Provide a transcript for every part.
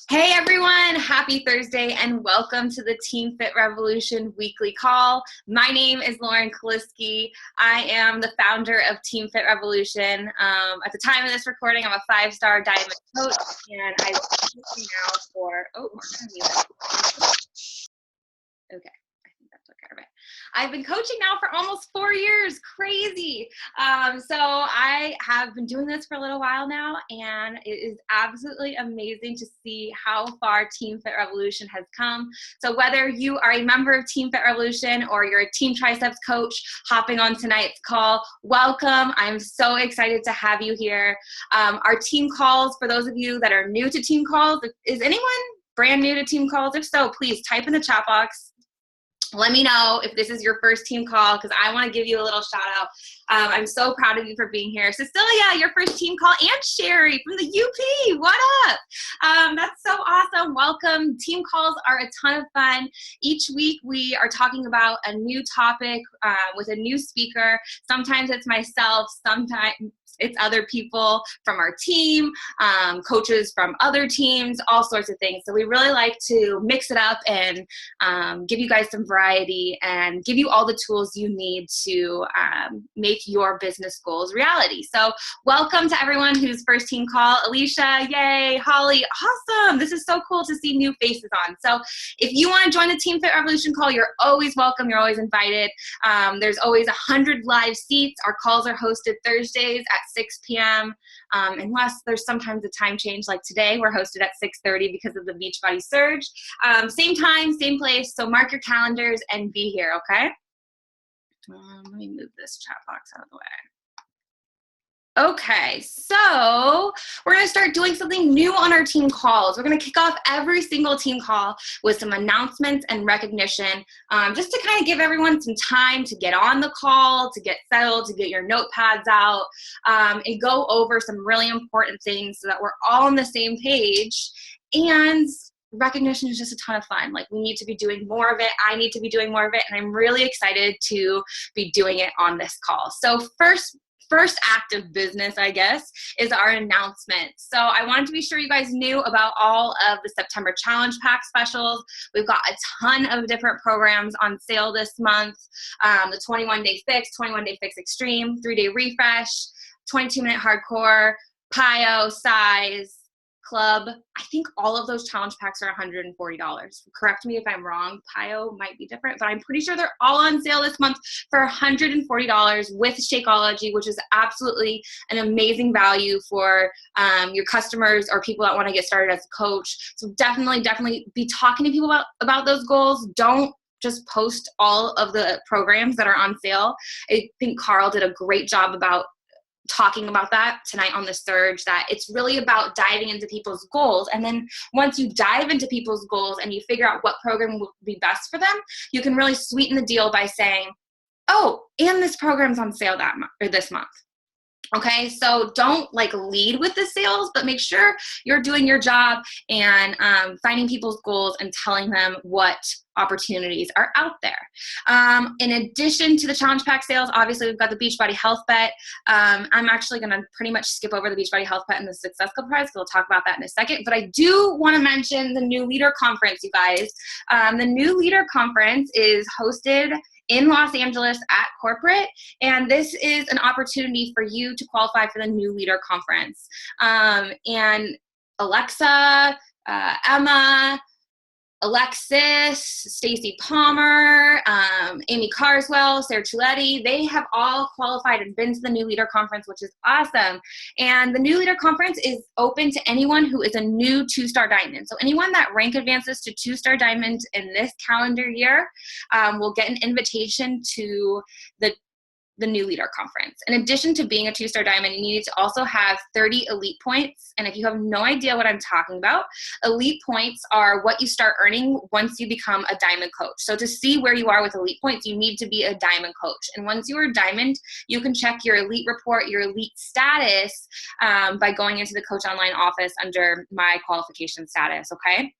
Hey everyone, happy Thursday and welcome to the Team Fit Revolution weekly call. My name is Lauren Kaliski. I am the founder of Team Fit Revolution. At the time of this recording, I'm a 5-star diamond coach and I've been coaching now for, okay. I've been coaching now for almost 4 years. Crazy. So I have been doing this for a little while now, and it is absolutely amazing to see how far Team Fit Revolution has come. So whether you are a member of Team Fit Revolution or you're a Team Triceps coach hopping on tonight's call, welcome. I'm so excited to have you here. Our team calls, for those of you that are new to team calls, is anyone brand new to team calls? If so, please type in the chat box. Let me know if this is your first team call because I want to give you a little shout out. I'm so proud of you for being here. Cecilia, your first team call, and Sherry from the UP, what up? That's so awesome. Welcome. Team calls are a ton of fun. Each week we are talking about a new topic with a new speaker. Sometimes it's myself, sometimes it's other people from our team, coaches from other teams, all sorts of things. So we really like to mix it up and give you guys some variety and give you all the tools you need to make your business goals reality. So welcome to everyone who's first team call. Alicia, yay, Holly, awesome. This is so cool to see new faces on. So if you want to join the Team Fit Revolution call, you're always welcome. You're always invited. There's always 100 live seats. Our calls are hosted Thursdays at 6 p.m. Unless there's sometimes a time change like today. We're hosted at 6:30 because of the Beachbody Surge. Same time, same place. So mark your calendars and be here, okay? Let me move this chat box out of the way. Okay, so we're going to start doing something new on our team calls. We're going to kick off every single team call with some announcements and recognition, just to kind of give everyone some time to get on the call, to get settled, to get your notepads out, and go over some really important things so that we're all on the same page. And recognition is just a ton of fun. Like, we need to be doing more of it. I need to be doing more of it, and I'm really excited to be doing it on this call. So first act of business, I guess, is our announcement. So I wanted to be sure you guys knew about all of the September Challenge Pack specials. We've got a ton of different programs on sale this month. The 21-Day Fix, 21-Day Fix Extreme, 3-Day Refresh, 22-Minute Hardcore, PIO, Size, Club. I think all of those challenge packs are $140. Correct me if I'm wrong. PIO might be different, but I'm pretty sure they're all on sale this month for $140 with Shakeology, which is absolutely an amazing value for your customers or people that want to get started as a coach. So definitely be talking to people about those goals. Don't just post all of the programs that are on sale. I think Carl did a great job about talking about that tonight on the Surge, that it's really about diving into people's goals. And then once you dive into people's goals and you figure out what program will be best for them, you can really sweeten the deal by saying, oh, and this program's on sale this month. Okay, so don't lead with the sales, but make sure you're doing your job and finding people's goals and telling them what opportunities are out there. In addition to the Challenge Pack sales, obviously we've got the Beachbody Health Bet. I'm actually going to pretty much skip over the Beachbody Health Bet and the Success Club prize, because we'll talk about that in a second. But I do want to mention the New Leader Conference, you guys. The New Leader Conference is hosted in Los Angeles at corporate, and this is an opportunity for you to qualify for the New Leader Conference. And Alexa, Emma, Alexis, Stacy Palmer, Amy Carswell, Sarah Chuletti, they have all qualified and been to the New Leader Conference, which is awesome. And the New Leader Conference is open to anyone who is a new 2-star diamond. So anyone that rank advances to 2-star diamond in this calendar year will get an invitation to the New Leader Conference. In addition to being a 2-star diamond, you need to also have 30 elite points. And if you have no idea what I'm talking about, elite points are what you start earning once you become a diamond coach. So to see where you are with elite points, you need to be a diamond coach. And once you are a diamond, you can check your elite report, your elite status, by going into the Coach Online office under my qualification status, okay?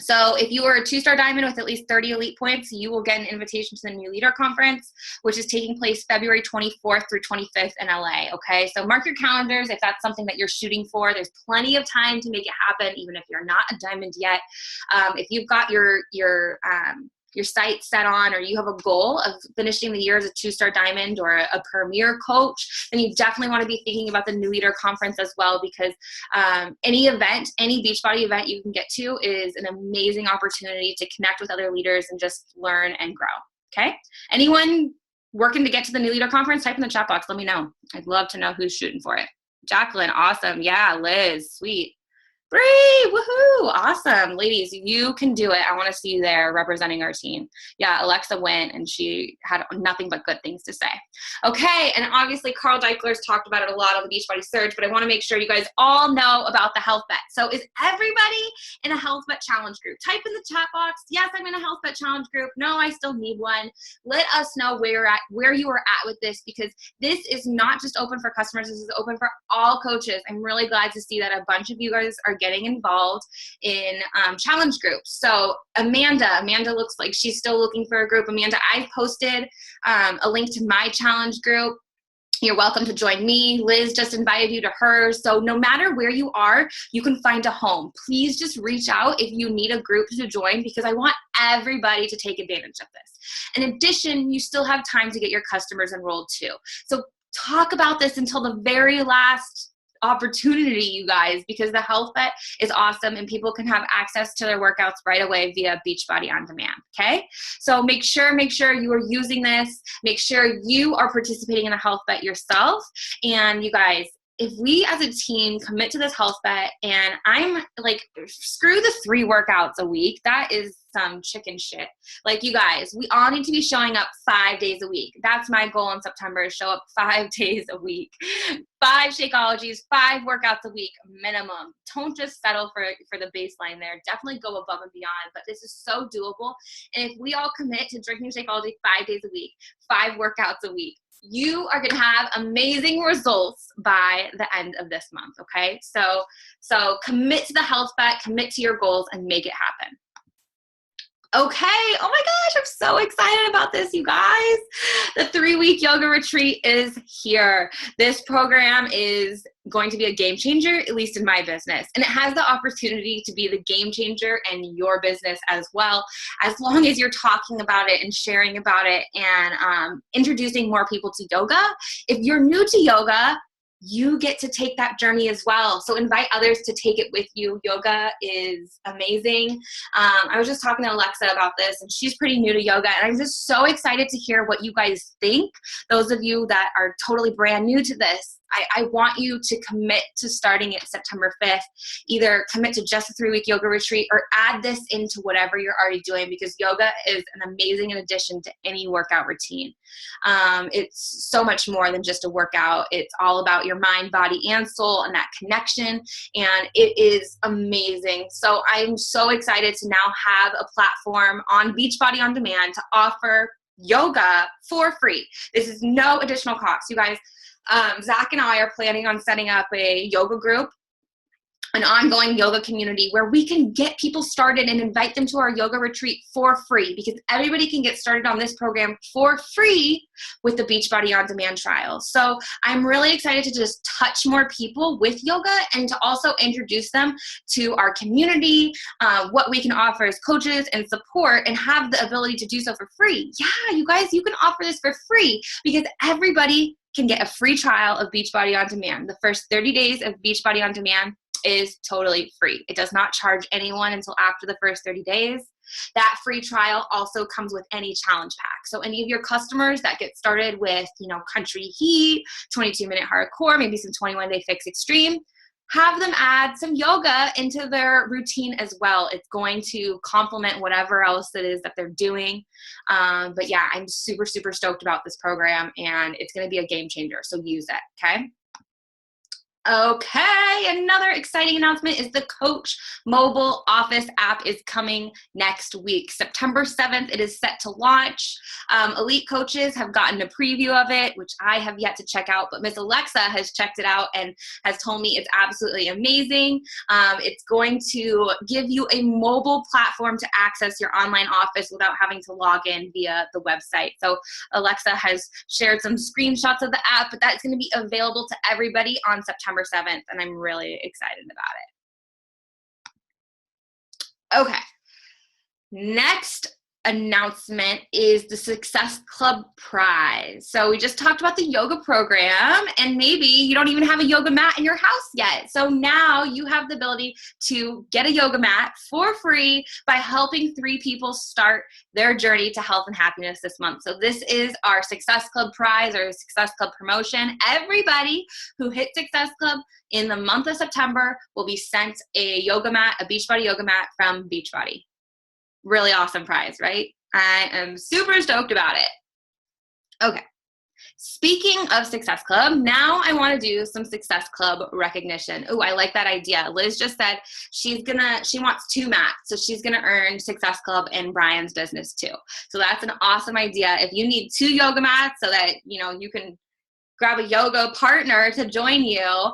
So if you are a 2-star diamond with at least 30 elite points, you will get an invitation to the New Leader Conference, which is taking place February 24th through 25th in LA, okay? So mark your calendars if that's something that you're shooting for. There's plenty of time to make it happen, even if you're not a diamond yet. If you've got your sights set on, or you have a goal of finishing the year as a 2-star diamond or a premier coach, then you definitely want to be thinking about the New Leader Conference as well, because any event, any Beachbody event you can get to is an amazing opportunity to connect with other leaders and just learn and grow, okay? Anyone working to get to the New Leader Conference, type in the chat box, let me know. I'd love to know who's shooting for it. Jacqueline, awesome. Yeah, Liz, sweet. Bree, woohoo, awesome. Ladies, you can do it. I want to see you there representing our team. Yeah, Alexa went and she had nothing but good things to say. Okay, and obviously Carl Deichler's talked about it a lot on the Beachbody Surge, but I want to make sure you guys all know about the Health Bet. So is everybody in a Health Bet Challenge group? Type in the chat box, yes, I'm in a Health Bet Challenge group. No, I still need one. Let us know where you are at with this, because this is not just open for customers, this is open for all coaches. I'm really glad to see that a bunch of you guys are getting involved in challenge groups. So Amanda looks like she's still looking for a group. Amanda, I've posted a link to my challenge group. You're welcome to join me. Liz just invited you to hers. So no matter where you are, you can find a home. Please just reach out if you need a group to join, because I want everybody to take advantage of this. In addition, you still have time to get your customers enrolled too. So talk about this until the very last opportunity, you guys, because the Health Bet is awesome and people can have access to their workouts right away via Beachbody On Demand, okay? So make sure you are using this. Make sure you are participating in a Health Bet yourself. And you guys, if we as a team commit to this Health Bet, and I'm like, screw the 3 workouts a week, that is some chicken shit. Like, you guys, we all need to be showing up 5 days a week. That's my goal in September, is show up 5 days a week. 5 Shakeologies, 5 workouts a week minimum. Don't just settle for the baseline there. Definitely go above and beyond, but this is so doable. And if we all commit to drinking Shakeology 5 days a week, 5 workouts a week, you are going to have amazing results by the end of this month, okay? So commit to the Health Bet, commit to your goals, and make it happen. Okay, oh my gosh, I'm so excited about this, you guys. The 3-week yoga retreat is here. This program is going to be a game changer, at least in my business. And it has the opportunity to be the game changer in your business as well, as long as you're talking about it and sharing about it and introducing more people to yoga. If you're new to yoga, you get to take that journey as well. So invite others to take it with you. Yoga is amazing. I was just talking to Alexa about this, and she's pretty new to yoga, and I'm just so excited to hear what you guys think. Those of you that are totally brand new to this, I want you to commit to starting it September 5th. Either commit to just a 3-week yoga retreat or add this into whatever you're already doing, because yoga is an amazing addition to any workout routine. It's so much more than just a workout. It's all about your mind, body, and soul, and that connection, and it is amazing. So I'm so excited to now have a platform on Beachbody On Demand to offer yoga for free. This is no additional cost, you guys. Zach and I are planning on setting up a yoga group, an ongoing yoga community where we can get people started and invite them to our yoga retreat for free, because everybody can get started on this program for free with the Beachbody On Demand trial. So I'm really excited to just touch more people with yoga and to also introduce them to our community, what we can offer as coaches and support, and have the ability to do so for free. Yeah, you guys, you can offer this for free, because everybody can get a free trial of Beachbody On Demand. The first 30 days of Beachbody On Demand is totally free. It does not charge anyone until after the first 30 days. That free trial also comes with any challenge pack. So any of your customers that get started with, Country Heat, 22-minute hardcore, maybe some 21-day fix extreme, have them add some yoga into their routine as well. It's going to complement whatever else it is that they're doing. But yeah, I'm super, super stoked about this program, and it's going to be a game changer. So use it, okay? Okay, another exciting announcement is the Coach mobile office app is coming next week. September 7th, it is set to launch. Elite coaches have gotten a preview of it, which I have yet to check out, but Miss Alexa has checked it out and has told me it's absolutely amazing. It's going to give you a mobile platform to access your online office without having to log in via the website. So Alexa has shared some screenshots of the app, but that's going to be available to everybody on September 7th, and I'm really excited about it. Okay, next announcement is the Success Club prize. So we just talked about the yoga program, and maybe you don't even have a yoga mat in your house yet. So now you have the ability to get a yoga mat for free by helping 3 people start their journey to health and happiness this month. So this is our Success Club prize or Success Club promotion. Everybody who hit Success Club in the month of September will be sent a yoga mat, a Beachbody yoga mat from Beachbody. Really awesome prize, right? I am super stoked about it. Okay. Speaking of Success Club, now I want to do some Success Club recognition. Oh, I like that idea. Liz just said she wants 2 mats, so she's gonna earn Success Club in Brian's business too. So that's an awesome idea. If you need 2 yoga mats so that you can grab a yoga partner to join you,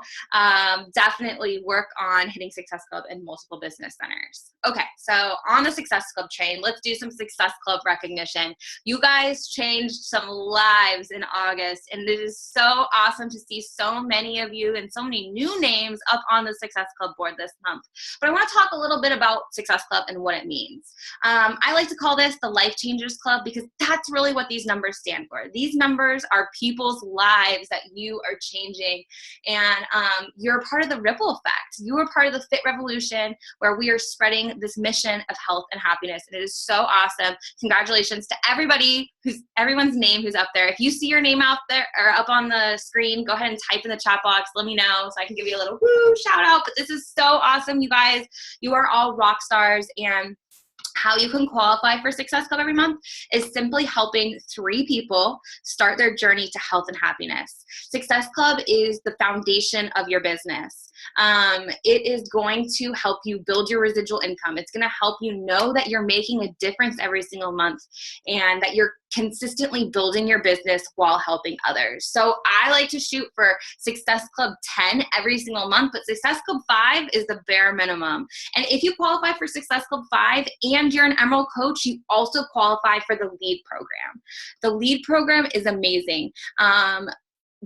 definitely work on hitting Success Club in multiple business centers. Okay, so on the Success Club train, let's do some Success Club recognition. You guys changed some lives in August, and it is so awesome to see so many of you and so many new names up on the Success Club board this month. But I want to talk a little bit about Success Club and what it means. I like to call this the Life Changers Club because that's really what these numbers stand for. These numbers are people's lives that you are changing, and you're part of the ripple effect. You are part of the FitRevolution, where we are spreading this mission of health and happiness, and it is so awesome. Congratulations to everyone's name who's up there. If you see your name out there or up on the screen, go ahead and type in the chat box. Let me know so I can give you a little woo shout out. But this is so awesome, you guys. You are all rock stars, and how you can qualify for Success Club every month is simply helping 3 people start their journey to health and happiness. Success Club is the foundation of your business. It is going to help you build your residual income. It's going to help you know that you're making a difference every single month and that you're consistently building your business while helping others. So I like to shoot for Success Club 10 every single month, but Success Club 5 is the bare minimum. And if you qualify for Success Club 5 and you're an Emerald coach, you also qualify for the LEAD program. The LEAD program is amazing.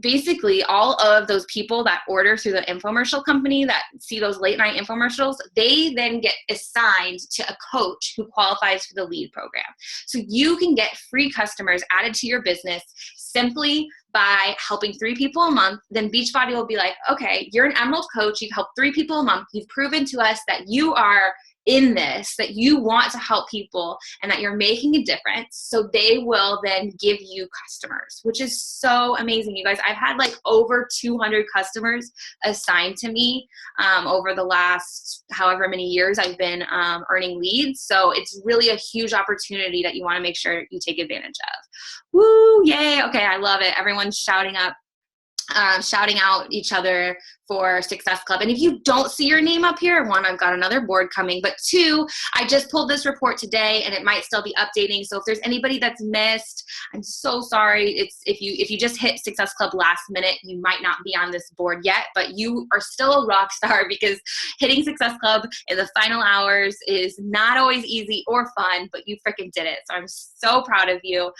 Basically, all of those people that order through the infomercial company that see those late night infomercials, they then get assigned to a coach who qualifies for the LEAD program. So you can get free customers added to your business simply by helping 3 people a month. Then Beachbody will be like, okay, you're an Emerald coach. You've helped 3 people a month. You've proven to us that you are in this, that you want to help people and that you're making a difference. So they will then give you customers, which is so amazing. You guys, I've had like over 200 customers assigned to me over the last however many years I've been earning leads. So it's really a huge opportunity that you want to make sure you take advantage of. Woo, yay. Okay, I love it. Everyone's shouting out each other for Success Club. And if you don't see your name up here, 1, I've got another board coming, but 2, I just pulled this report today and it might still be updating. So if there's anybody that's missed, I'm so sorry. If you just hit Success Club last minute, you might not be on this board yet, but you are still a rock star because hitting Success Club in the final hours is not always easy or fun, but you freaking did it. So I'm so proud of you.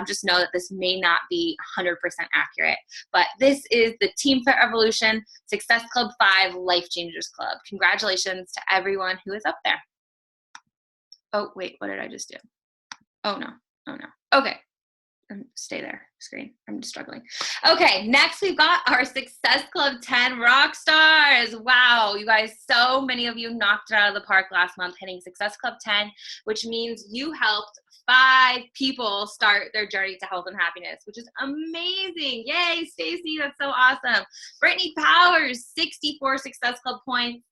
Just know that this may not be 100% accurate, but this is the Team FitRevolution Success Club 5 Life Changers Club. Congratulations to everyone who is up there. Oh, wait, what did I just do? Oh, no. Okay. Stay there, screen. I'm just struggling. Okay, next we've got our Success Club 10 rock stars. Wow, you guys, so many of you knocked it out of the park last month hitting Success Club 10, which means you helped 5 people start their journey to health and happiness, which is amazing. Yay, Stacy, that's so awesome. Brittany Powers, 64 Success Club points.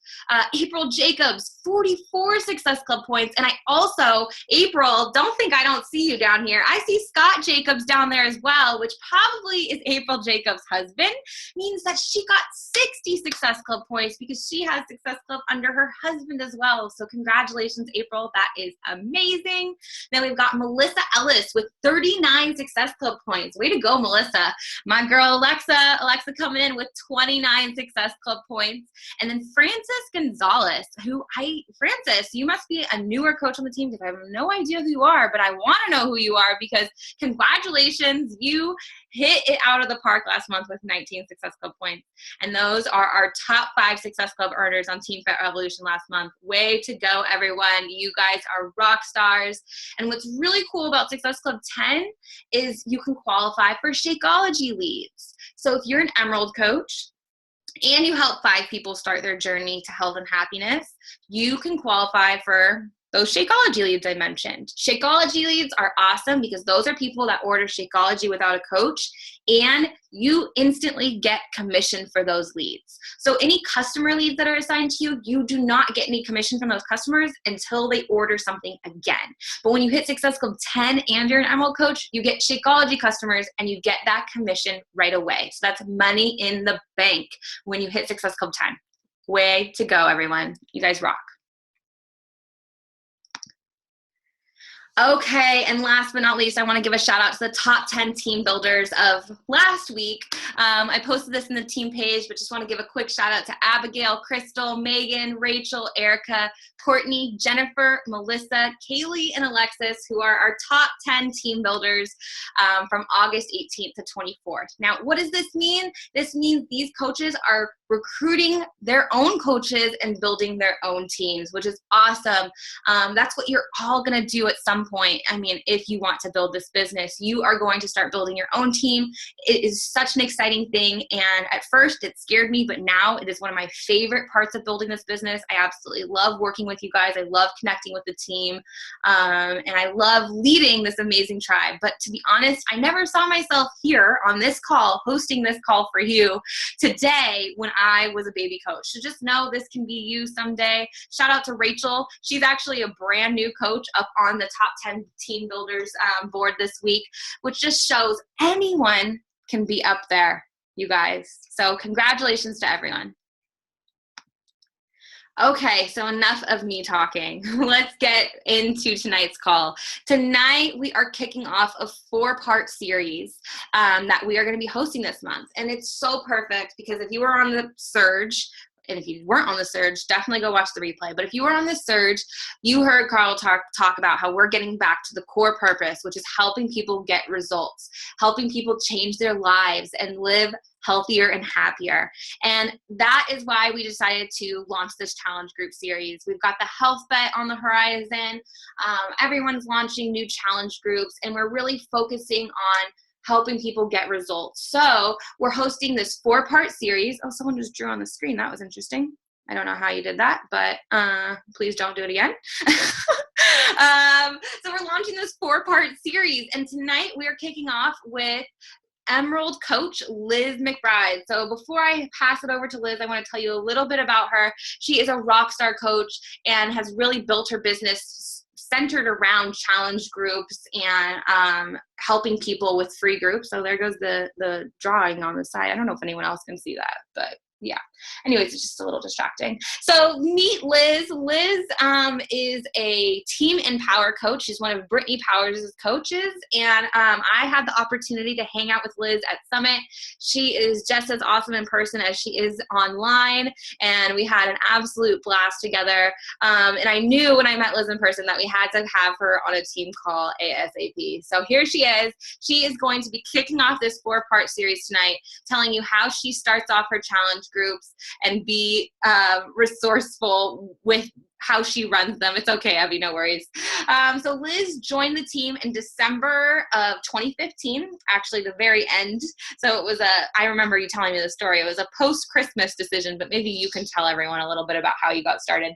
April Jacobs, 44 Success Club points. And I also, April, don't think I don't see you down here. I see Scott Jacobs down there as well. well, which probably is April Jacobs' husband, means that she got 60 Success Club points because she has Success Club under her husband as well. So congratulations, April. That is amazing. Then we've got Melissa Ellis with 39 Success Club points. Way to go, Melissa. My girl, Alexa coming in with 29 Success Club points. And then Frances Gonzalez, Frances, you must be a newer coach on the team because I have no idea who you are, but I want to know who you are because congratulations, you hit it out of the park last month with 19 Success Club points. And those are our top 5 Success Club earners on Team FitRevolution last month. Way to go, everyone. You guys are rock stars. And what's really cool about Success Club 10 is you can qualify for Shakeology leads. So if you're an Emerald coach, and you help 5 people start their journey to health and happiness, you can qualify for those Shakeology leads I mentioned. Shakeology leads are awesome because those are people that order Shakeology without a coach, and you instantly get commission for those leads. So any customer leads that are assigned to you, you do not get any commission from those customers until they order something again. But when you hit Success Club 10 and you're an Emerald coach, you get Shakeology customers and you get that commission right away. So that's money in the bank when you hit Success Club 10. Way to go, everyone. You guys rock. Okay, and last but not least, I want to give a shout out to the top 10 team builders of last week. I posted this in the team page, but just want to give a quick shout out to Abigail, Crystal, Megan, Rachel, Erica, Courtney, Jennifer, Melissa, Kaylee, and Alexis, who are our top 10 team builders from August 18th to 24th. Now, what does this mean? This means these coaches are recruiting their own coaches and building their own teams, which is awesome. That's what you're all going to do at some point. I mean, if you want to build this business, you are going to start building your own team. It is such an exciting thing. And at first it scared me, but now it is one of my favorite parts of building this business. I absolutely love working with you guys. I love connecting with the team. And I love leading this amazing tribe. But to be honest, I never saw myself here on this call, hosting this call for you today when I was a baby coach. So just know this can be you someday. Shout out to Rachel. She's actually a brand new coach up on the top 10 team builders board this week, which just shows anyone can be up there, you guys. So congratulations to everyone. Okay, so enough of me talking. Let's get into tonight's call. Tonight, we are kicking off a 4-part series that we are going to be hosting this month. And it's so perfect because if you were on the Surge, and if you weren't on the Surge, definitely go watch the replay. But if you were on the Surge, you heard Carl talk about how we're getting back to the core purpose, which is helping people get results, helping people change their lives and live healthier and happier. And that is why we decided to launch this challenge group series. We've got the health bet on the horizon. Everyone's launching new challenge groups, and we're really focusing on helping people get results. So we're hosting this 4-part series. Oh, someone just drew on the screen. That was interesting. I don't know how you did that, but please don't do it again. So we're launching this 4-part series, and tonight we are kicking off with Emerald coach Liz McBride. So before I pass it over to Liz, I want to tell you a little bit about her. She is a rock star coach and has really built her business centered around challenge groups and helping people with free groups. So there goes the drawing on the side. I don't know if anyone else can see that, but yeah. Anyways, it's just a little distracting. So meet Liz. Liz is a Team Empower coach. She's one of Brittany Powers' coaches. And I had the opportunity to hang out with Liz at Summit. She is just as awesome in person as she is online. And we had an absolute blast together. And I knew when I met Liz in person that we had to have her on a team call ASAP. So here she is. She is going to be kicking off this 4-part series tonight, telling you how she starts off her challenge groups and be resourceful with how she runs them. It's okay, Abby, no worries. So Liz joined the team in December of 2015, actually the very end. So it was I remember you telling me the story. It was a post-Christmas decision, but maybe you can tell everyone a little bit about how you got started.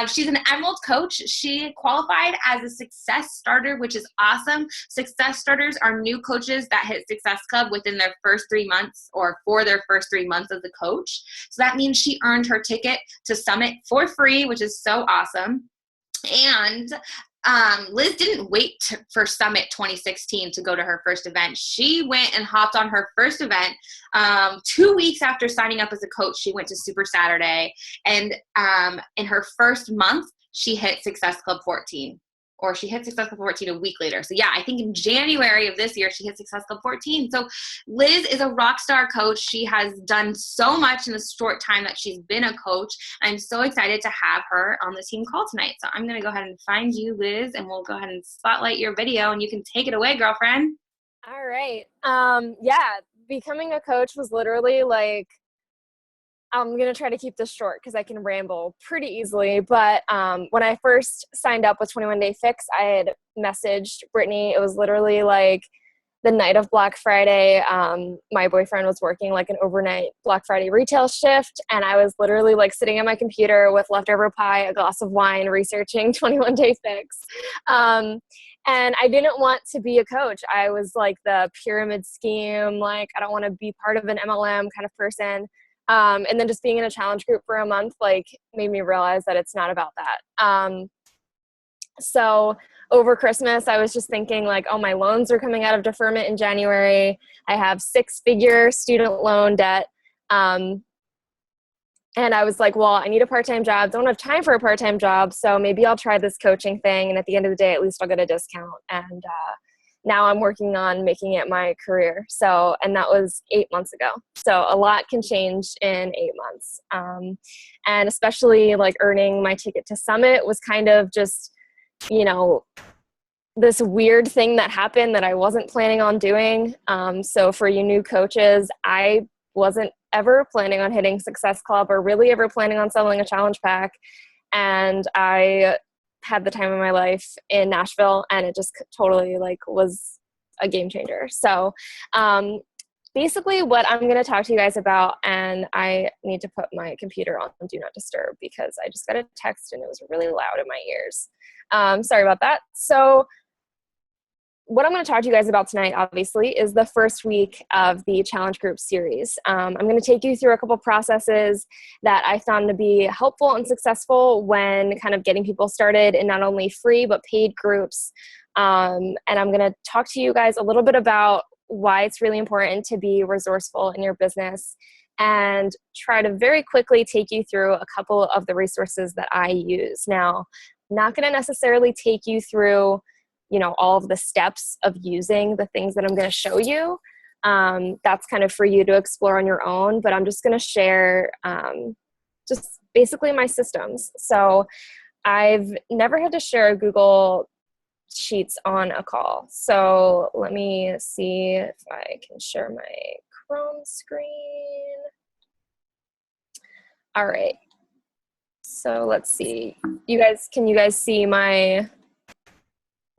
She's an Emerald coach. She qualified as a Success Starter, which is awesome. Success Starters are new coaches that hit Success Club within their first 3 months or for their first 3 months as a coach. So that means she earned her ticket to Summit for free, which is so awesome. And Liz didn't wait for Summit 2016 to go to her first event. She went and hopped on her first event 2 weeks after signing up as a coach. She went to Super Saturday, and in her first month, she hit Success Club 14. Or she hit Success Club 14 a week later. So yeah, I think in January of this year, she hit Success Club 14. So Liz is a rock star coach. She has done so much in the short time that she's been a coach. I'm so excited to have her on the team call tonight. So I'm going to go ahead and find you, Liz, and we'll go ahead and spotlight your video, and you can take it away, girlfriend. All right. Yeah, becoming a coach was literally like, I'm going to try to keep this short because I can ramble pretty easily. But when I first signed up with 21 Day Fix, I had messaged Brittany. It was literally like the night of Black Friday. My boyfriend was working like an overnight Black Friday retail shift. And I was literally like sitting at my computer with leftover pie, a glass of wine, researching 21 Day Fix. And I didn't want to be a coach. I was like the pyramid scheme. Like, I don't want to be part of an MLM kind of person. And then just being in a challenge group for a month, like, made me realize that it's not about that. So over Christmas, I was just thinking like, oh, my loans are coming out of deferment in January. I have 6-figure student loan debt. And I was like, well, I need a part-time job. Don't have time for a part-time job. So maybe I'll try this coaching thing. And at the end of the day, at least I'll get a discount. And, now I'm working on making it my career. So, and that was 8 months ago. So a lot can change in 8 months. And especially like earning my ticket to Summit was kind of just, you know, this weird thing that happened that I wasn't planning on doing. So for you new coaches, I wasn't ever planning on hitting Success Club or really ever planning on selling a challenge pack. And I had the time of my life in Nashville, and it just totally like was a game changer. So basically what I'm going to talk to you guys about, and I need to put my computer on Do Not Disturb because I just got a text and it was really loud in my ears. Sorry about that. So what I'm going to talk to you guys about tonight, obviously, is the first week of the Challenge Group series. I'm going to take you through a couple processes that I found to be helpful and successful when kind of getting people started in not only free but paid groups. And I'm going to talk to you guys a little bit about why it's really important to be resourceful in your business, and try to very quickly take you through a couple of the resources that I use. Now, I'm not going to necessarily take you through all of the steps of using the things that I'm going to show you. That's kind of for you to explore on your own, but I'm just going to share just basically my systems. So I've never had to share Google Sheets on a call. So let me see if I can share my Chrome screen. All right. So let's see. Can you guys see my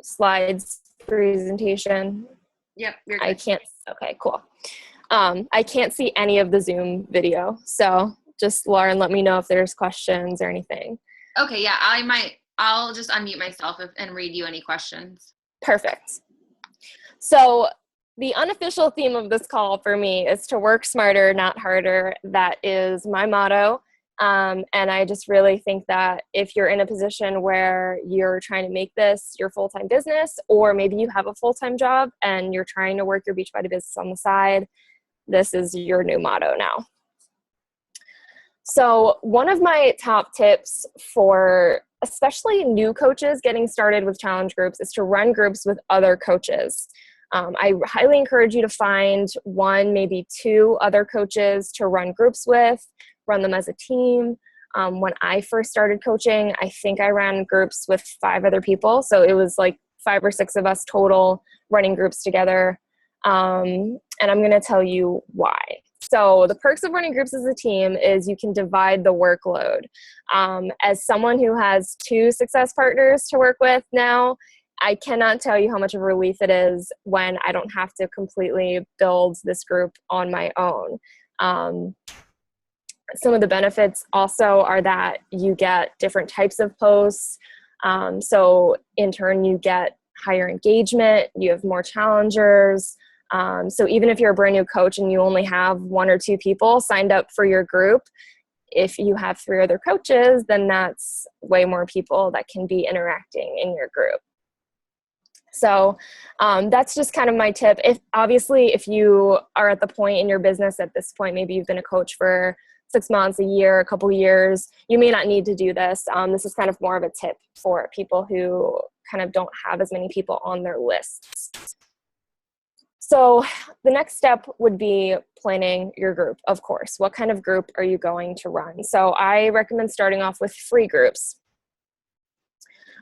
slides presentation? Yep, you're good. I can't. Okay, cool. I can't see any of the Zoom video. So just Lauren, let me know if there's questions or anything. Okay, yeah, I'll just unmute myself and read you any questions. Perfect. So the unofficial theme of this call for me is to work smarter, not harder. That is my motto. And I just really think that if you're in a position where you're trying to make this your full-time business, or maybe you have a full-time job and you're trying to work your Beachbody business on the side, this is your new motto now. So one of my top tips for especially new coaches getting started with challenge groups is to run groups with other coaches. I highly encourage you to find 1, maybe 2 other coaches to run groups with, run them as a team. When I first started coaching, I think I ran groups with 5 other people. So it was like 5 or 6 of us total running groups together. And I'm going to tell you why. So the perks of running groups as a team is you can divide the workload. As someone who has 2 success partners to work with now, I cannot tell you how much of a relief it is when I don't have to completely build this group on my own. Some of the benefits also are that you get different types of posts. So in turn, you get higher engagement, you have more challengers. So even if you're a brand new coach and you only have 1 or 2 people signed up for your group, if you have 3 other coaches, then that's way more people that can be interacting in your group. So that's just kind of my tip. If you are at the point in your business at this point, maybe you've been a coach for 6 months, a year, a couple of years, you may not need to do this. This is kind of more of a tip for people who kind of don't have as many people on their lists. So the next step would be planning your group, of course. What kind of group are you going to run? So I recommend starting off with free groups.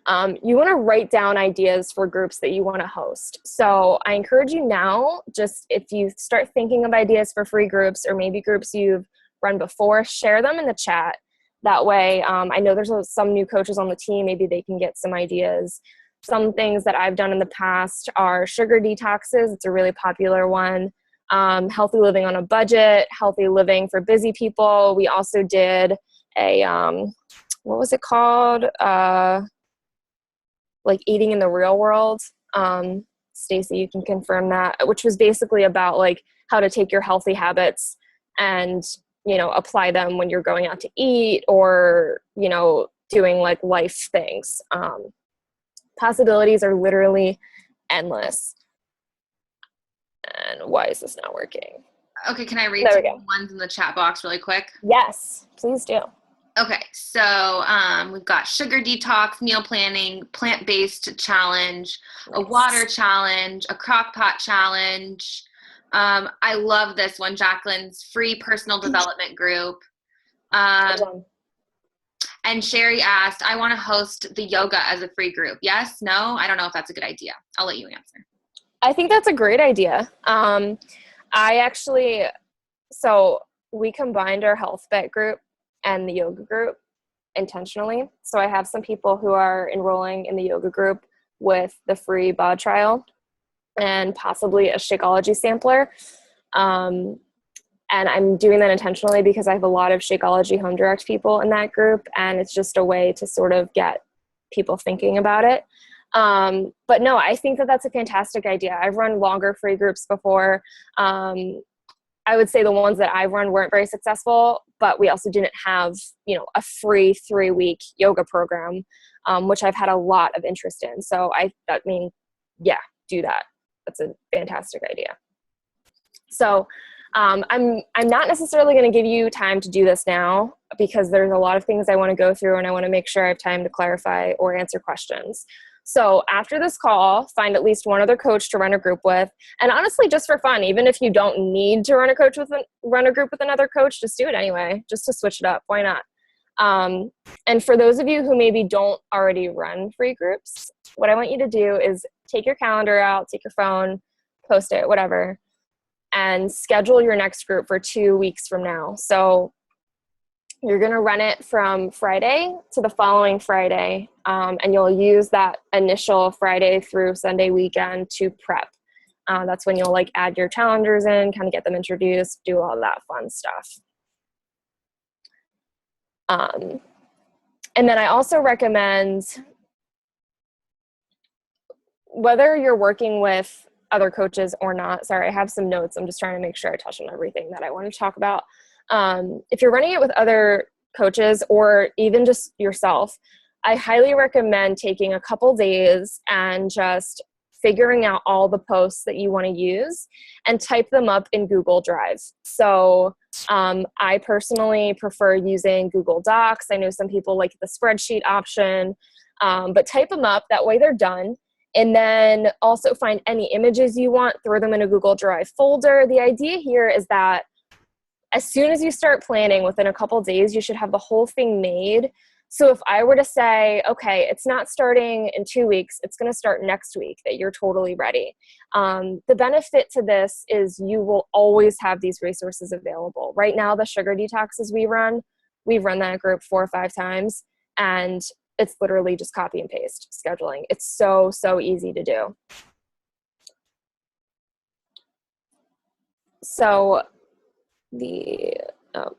You want to write down ideas for groups that you want to host. So I encourage you now, just if you start thinking of ideas for free groups or maybe groups you've run before, share them in the chat. That way, I know there's some new coaches on the team, maybe they can get some ideas. Some things that I've done in the past are sugar detoxes. It's a really popular one. Healthy living on a budget, healthy living for busy people. We also did a, what was it called? Like eating in the real world. Stacy, you can confirm that, which was basically about like how to take your healthy habits and, apply them when you're going out to eat or, doing like life things. Possibilities are literally endless. And why is this not working? Okay, can I read some ones in the chat box really quick? Yes, please do. Okay, so we've got sugar detox, meal planning, plant-based challenge, a water challenge, a crock pot challenge. I love this one, Jacqueline's free personal development group. And Sherry asked, I want to host the yoga as a free group. Yes? No? I don't know if that's a good idea. I'll let you answer. I think that's a great idea. So we combined our health bet group and the yoga group intentionally. So I have some people who are enrolling in the yoga group with the free bod trial and possibly a Shakeology sampler. And I'm doing that intentionally because I have a lot of Shakeology Home Direct people in that group, and it's just a way to sort of get people thinking about it. But no, I think that that's a fantastic idea. I've run longer free groups before. I would say the ones that I've run weren't very successful, but we also didn't have, a free 3-week yoga program, which I've had a lot of interest in. So do that. That's a fantastic idea. So I'm not necessarily going to give you time to do this now because there's a lot of things I want to go through and I want to make sure I have time to clarify or answer questions. So after this call, find at least one other coach to run a group with. And honestly, just for fun, even if you don't need to run a group with another coach, just do it anyway, just to switch it up. Why not? And for those of you who maybe don't already run free groups, what I want you to do is take your calendar out, take your phone, post it, whatever, and schedule your next group for 2 weeks from now. So you're going to run it from Friday to the following Friday, and you'll use that initial Friday through Sunday weekend to prep. That's when you'll add your challengers in, kind of get them introduced, do all that fun stuff. And then I also recommend, whether you're working with other coaches or not, sorry, I have some notes. I'm just trying to make sure I touch on everything that I want to talk about. If you're running it with other coaches or even just yourself, I highly recommend taking a couple days and just figuring out all the posts that you want to use and type them up in Google Drive. So I personally prefer using Google Docs. I know some people like the spreadsheet option, but type them up. That way they're done. And then also find any images you want, throw them in a Google Drive folder. The idea here is that as soon as you start planning, within a couple days, you should have the whole thing made. So if I were to say, okay, it's not starting in 2 weeks, it's going to start next week, that you're totally ready. The benefit to this is you will always have these resources available. Right now, the sugar detoxes we've run that group 4 or 5 times, and it's literally just copy and paste scheduling. It's so, so easy to do. So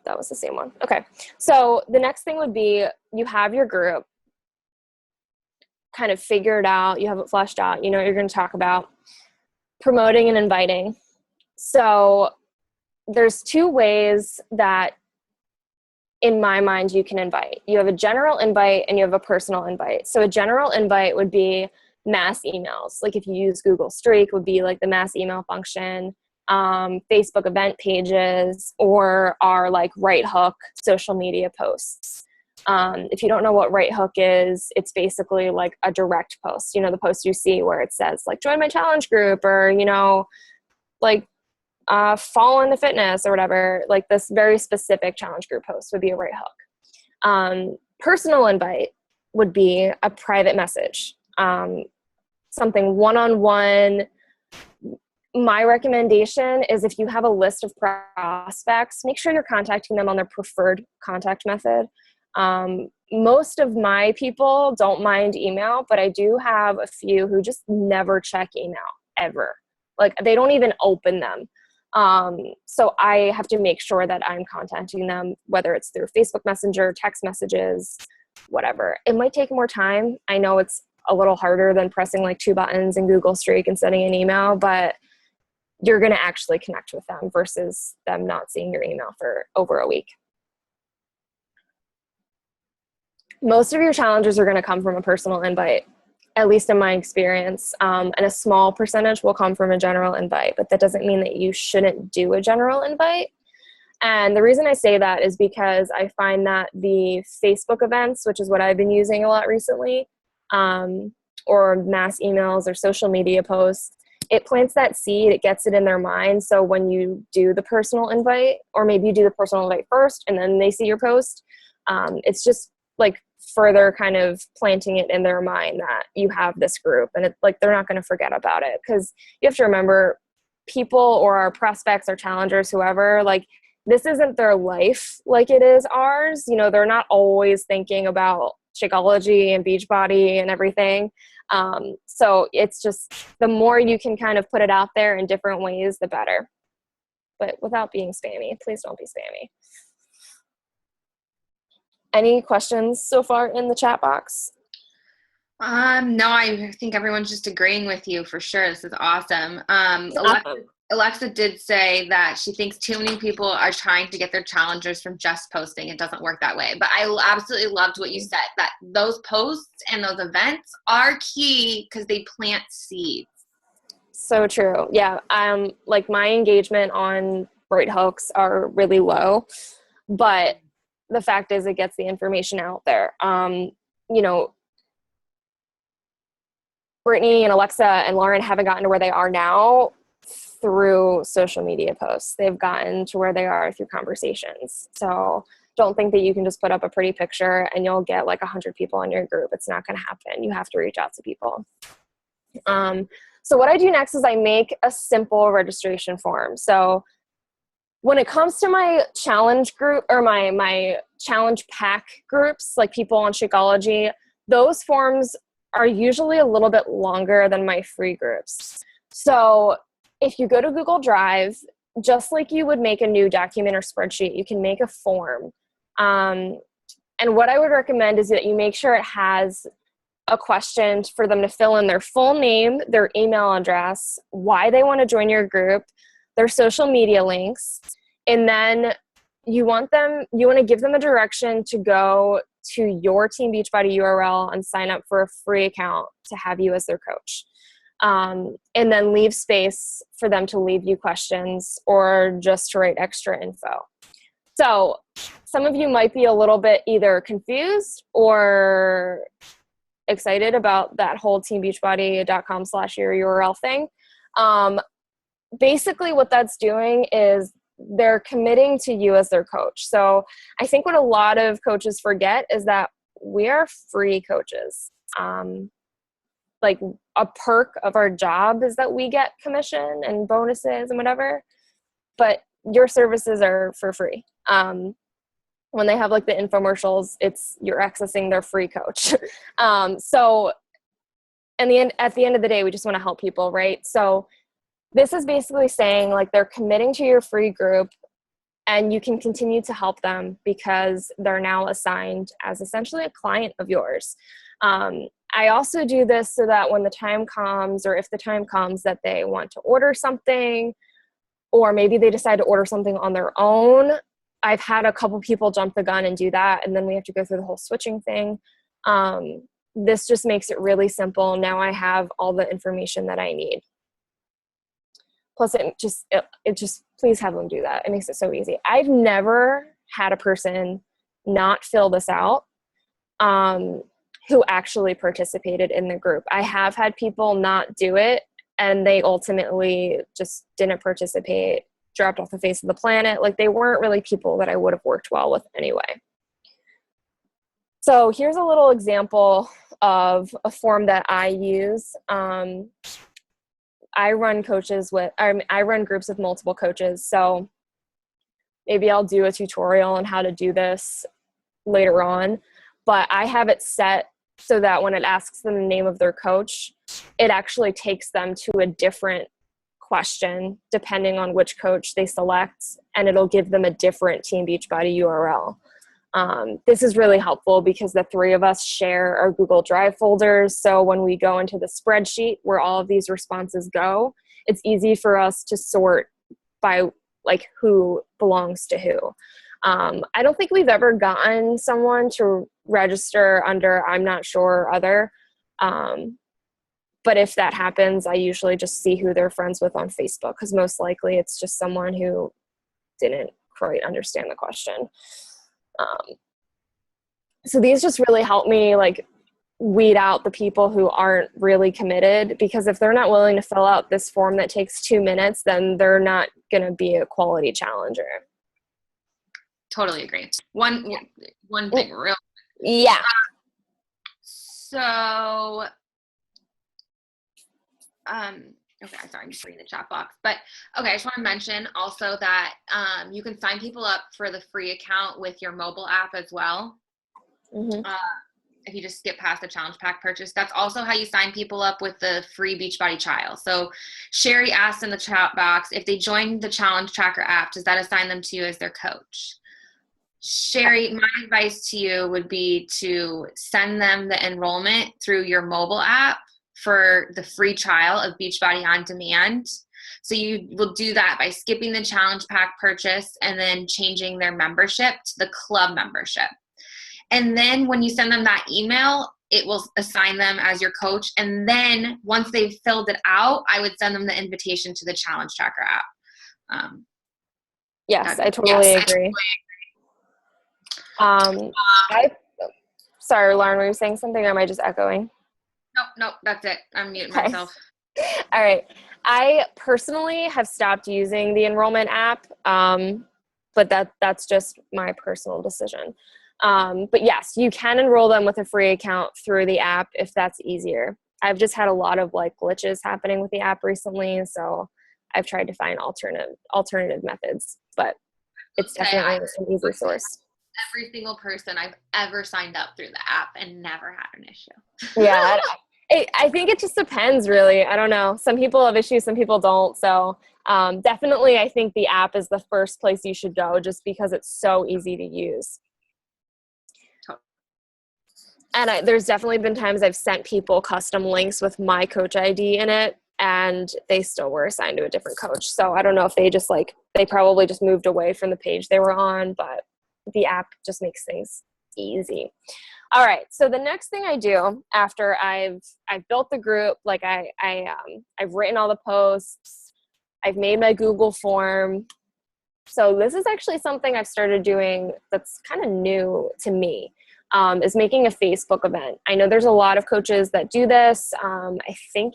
that was the same one. Okay. So the next thing would be, you have your group kind of figured out, you have it fleshed out, you know what you're going to talk about, promoting and inviting. So there's 2 ways that in my mind, you can invite. You have a general invite and you have a personal invite. So a general invite would be mass emails. Like if you use Google Streak, would be like the mass email function, Facebook event pages, or our like right hook social media posts. If you don't know what right hook is, it's basically like a direct post, you know, the post you see where it says like, join my challenge group, or, you know, like, fall into fitness or whatever. Like this very specific challenge group post would be a right hook. Personal invite would be a private message, something one-on-one. My recommendation is if you have a list of prospects, make sure you're contacting them on their preferred contact method. Most of my people don't mind email, but I do have a few who just never check email ever. Like they don't even open them. So I have to make sure that I'm contacting them, whether it's through Facebook Messenger, text messages, whatever. It might take more time. I know it's a little harder than pressing like 2 buttons in Google Streak and sending an email, but you're going to actually connect with them versus them not seeing your email for over a week. Most of your challenges are going to come from a personal invite, at least in my experience, and a small percentage will come from a general invite, but that doesn't mean that you shouldn't do a general invite. And the reason I say that is because I find that the Facebook events, which is what I've been using a lot recently, or mass emails or social media posts, it plants that seed, it gets it in their mind. So when you do the personal invite, or maybe you do the personal invite first and then they see your post, it's just like further kind of planting it in their mind that you have this group, and it's like they're not going to forget about it. Because you have to remember, people or our prospects or challengers, whoever, like this isn't their life like it is ours. You know, they're not always thinking about Shakeology and Beachbody and everything. So it's just the more you can kind of put it out there in different ways, the better. But without being spammy. Please don't be spammy. Any questions so far in the chat box? No, I think everyone's just agreeing with you for sure. This is awesome. Alexa did say that she thinks too many people are trying to get their challengers from just posting. It doesn't work that way. But I absolutely loved what you said, that those posts and those events are key because they plant seeds. So true. Yeah. Like my engagement on right hooks are really low, but the fact is it gets the information out there. You know, Brittany and Alexa and Lauren haven't gotten to where they are now through social media posts. They've gotten to where they are through conversations. So don't think that you can just put up a pretty picture and you'll get like 100 people in your group. It's not going to happen. You have to reach out to people. So what I do next is I make a simple registration form. So when it comes to my challenge group or my challenge pack groups, like people on Shakeology, those forms are usually a little bit longer than my free groups. So if you go to Google Drive, just like you would make a new document or spreadsheet, you can make a form. And what I would recommend is that you make sure it has a question for them to fill in their full name, their email address, why they want to join your group, their social media links, and then you want to give them a direction to go to your Team Beachbody URL and sign up for a free account to have you as their coach. And then leave space for them to leave you questions or just to write extra info. So some of you might be a little bit either confused or excited about that whole teambeachbody.com/your URL thing. Basically what that's doing is they're committing to you as their coach. So I think what a lot of coaches forget is that we are free coaches. Like a perk of our job is that we get commission and bonuses and whatever, but your services are for free. When they have like the infomercials, you're accessing their free coach. So at the end of the day, we just want to help people, right? So this is basically saying like they're committing to your free group and you can continue to help them because they're now assigned as essentially a client of yours. I also do this so that when the time comes, or if the time comes that they want to order something, or maybe they decide to order something on their own, I've had a couple people jump the gun and do that, and then we have to go through the whole switching thing. This just makes it really simple. Now I have all the information that I need. Plus, it just please have them do that. It makes it so easy. I've never had a person not fill this out who actually participated in the group. I have had people not do it, and they ultimately just didn't participate, dropped off the face of the planet. Like, they weren't really people that I would have worked well with anyway. So here's a little example of a form that I use. I run groups with multiple coaches. So maybe I'll do a tutorial on how to do this later on, but I have it set so that when it asks them the name of their coach, it actually takes them to a different question depending on which coach they select, and it'll give them a different Team Beachbody URL. This is really helpful because the three of us share our Google Drive folders. So when we go into the spreadsheet where all of these responses go, it's easy for us to sort by like who belongs to who. I don't think we've ever gotten someone to register under I'm not sure or other. But if that happens, I usually just see who they're friends with on Facebook, because most likely it's just someone who didn't quite understand the question. So these just really help me like weed out the people who aren't really committed, because if they're not willing to fill out this form that takes 2 minutes, then they're not going to be a quality challenger. Totally agree. One thing real. Yeah. So, okay, sorry, I'm just reading the chat box. But okay, I just want to mention also that you can sign people up for the free account with your mobile app as well. Mm-hmm. If you just skip past the challenge pack purchase, that's also how you sign people up with the free Beachbody trial. So Sherry asked in the chat box, if they join the challenge tracker app, does that assign them to you as their coach? Sherry, my advice to you would be to send them the enrollment through your mobile app for the free trial of Beachbody On Demand. So you will do that by skipping the challenge pack purchase and then changing their membership to the club membership. And then when you send them that email, it will assign them as your coach. And then once they've filled it out, I would send them the invitation to the challenge tracker app. Yes, I totally agree. Sorry, Lauren, were you saying something, or am I just echoing? Nope, that's it. I'm muting myself. All right. I personally have stopped using the enrollment app, but that's just my personal decision. But yes, you can enroll them with a free account through the app if that's easier. I've just had a lot of like glitches happening with the app recently, so I've tried to find alternative methods, but it's definitely an easy source. Every single person I've ever signed up through the app and never had an issue. Yeah, I think it just depends, really. I don't know. Some people have issues, some people don't. So definitely, I think the app is the first place you should go, just because it's so easy to use. And there's definitely been times I've sent people custom links with my coach ID in it, and they still were assigned to a different coach. So I don't know if they probably just moved away from the page they were on, but the app just makes things easy. All right. So the next thing I do after I've built the group, like I've written all the posts, I've made my Google form. So this is actually something I've started doing that's kind of new to me, is making a Facebook event. I know there's a lot of coaches that do this. I think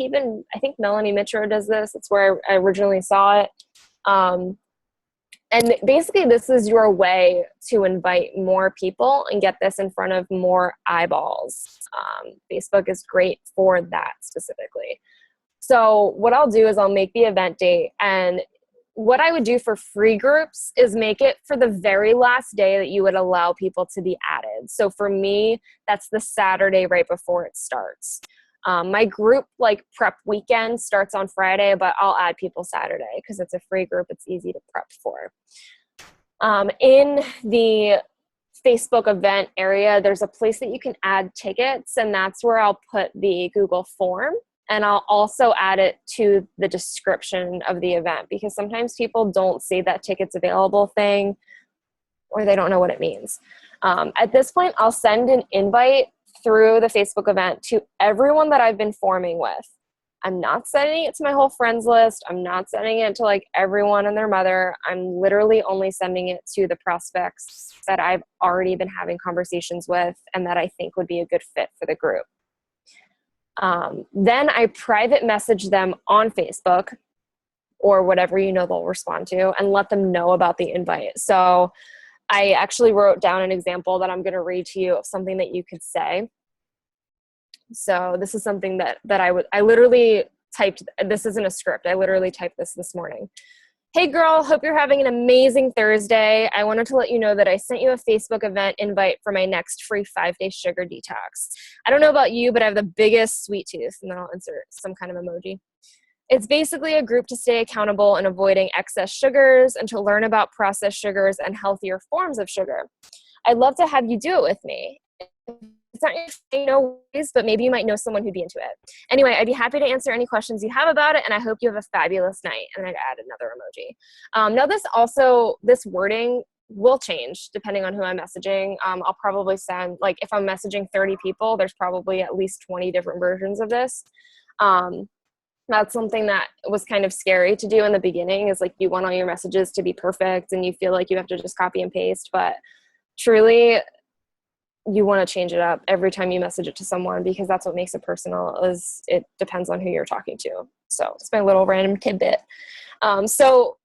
Melanie Mitro does this. It's where I originally saw it. And basically, this is your way to invite more people and get this in front of more eyeballs. Facebook is great for that specifically. So what I'll do is I'll make the event date. And what I would do for free groups is make it for the very last day that you would allow people to be added. So for me, that's the Saturday right before it starts. My group prep weekend starts on Friday, but I'll add people Saturday because it's a free group. It's easy to prep for. In the Facebook event area, there's a place that you can add tickets, and that's where I'll put the Google form, and I'll also add it to the description of the event, because sometimes people don't see that tickets available thing. or they don't know what it means. At this point, I'll send an invite through the Facebook event to everyone that I've been forming with. I'm not sending it to my whole friends list. I'm not sending it to like everyone and their mother. I'm literally only sending it to the prospects that I've already been having conversations with and that I think would be a good fit for the group. Then I private message them on Facebook or whatever they'll respond to, and let them know about the invite. So I actually wrote down an example that I'm going to read to you of something that you could say. So this is something that I literally typed. This isn't a script. I literally typed this morning. Hey girl, hope you're having an amazing Thursday. I wanted to let you know that I sent you a Facebook event invite for my next free 5-day sugar detox. I don't know about you, but I have the biggest sweet tooth, and then I'll insert some kind of emoji. It's basically a group to stay accountable in avoiding excess sugars and to learn about processed sugars and healthier forms of sugar. I'd love to have you do it with me. It's not your thing, no worries, but maybe you might know someone who'd be into it. Anyway, I'd be happy to answer any questions you have about it, and I hope you have a fabulous night. And I'd add another emoji. Now this wording will change depending on who I'm messaging. I'll probably send, like if I'm messaging 30 people, there's probably at least 20 different versions of this. That's something that was kind of scary to do in the beginning, is like you want all your messages to be perfect and you feel like you have to just copy and paste, but truly you want to change it up every time you message it to someone, because that's what makes it personal, is it depends on who you're talking to. So it's my little random tidbit. So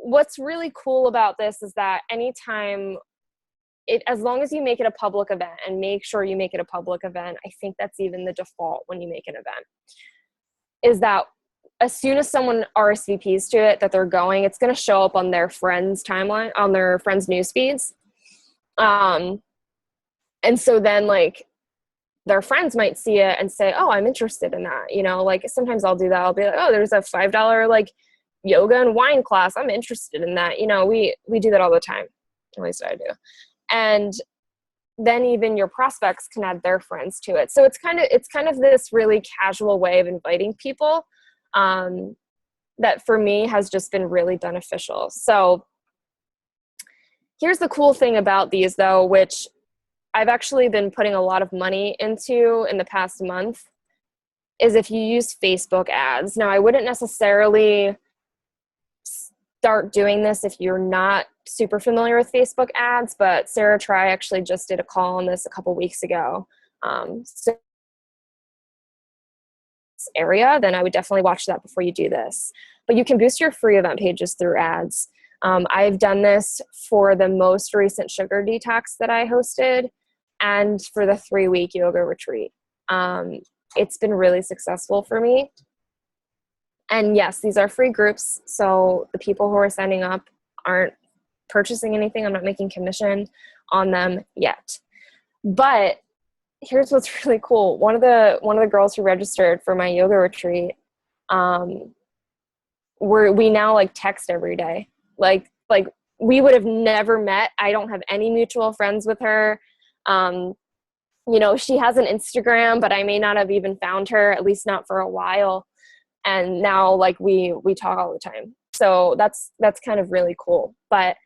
what's really cool about this is that anytime as long as you make it a public event, and make sure you make it a public event, I think that's even the default when you make an event, is that as soon as someone RSVPs to it that they're going, it's going to show up on their friends' timeline, on their friends' news feeds. And so then like their friends might see it and say, oh, I'm interested in that. Like sometimes I'll do that. I'll be like, oh, there's a $5 like yoga and wine class. I'm interested in that. We do that all the time. At least I do. And then even your prospects can add their friends to it. So it's kind of this really casual way of inviting people that for me has just been really beneficial. So here's the cool thing about these though, which I've actually been putting a lot of money into in the past month, is if you use Facebook ads. Now, I wouldn't necessarily start doing this if you're not super familiar with Facebook ads, but Sarah Try actually just did a call on this a couple weeks ago. So area, then I would definitely watch that before you do this. But you can boost your free event pages through ads. I've done this for the most recent sugar detox that I hosted and for the 3-week yoga retreat. It's been really successful for me. And yes, these are free groups, so the people who are signing up aren't purchasing anything. I'm not making commission on them yet. But here's what's really cool. One of the girls who registered for my yoga retreat, we now like text every day. Like we would have never met. I don't have any mutual friends with her. She has an Instagram, but I may not have even found her, at least not for a while. And now like we talk all the time. So that's kind of really cool. But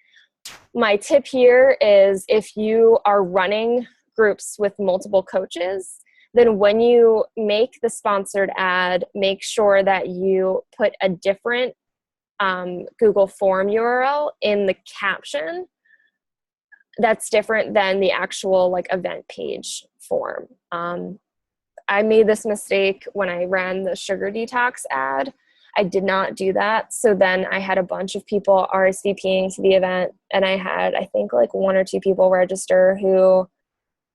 my tip here is, if you are running groups with multiple coaches, then when you make the sponsored ad, make sure that you put a different Google form URL in the caption that's different than the actual like event page form. I made this mistake when I ran the sugar detox ad. I did not do that. So then I had a bunch of people RSVPing to the event, and I had, I think, like 1 or 2 people register who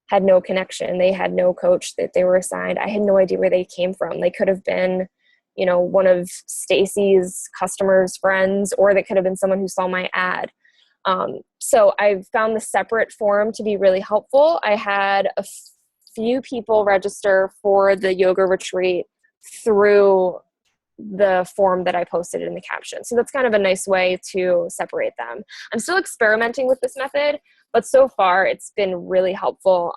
had no connection. They had no coach that they were assigned. I had no idea where they came from. They could have been, one of Stacy's customers' friends, or they could have been someone who saw my ad. So I've found the separate form to be really helpful. I had a few people register for the yoga retreat through the form that I posted in the caption. So that's kind of a nice way to separate them. I'm still experimenting with this method, but so far it's been really helpful.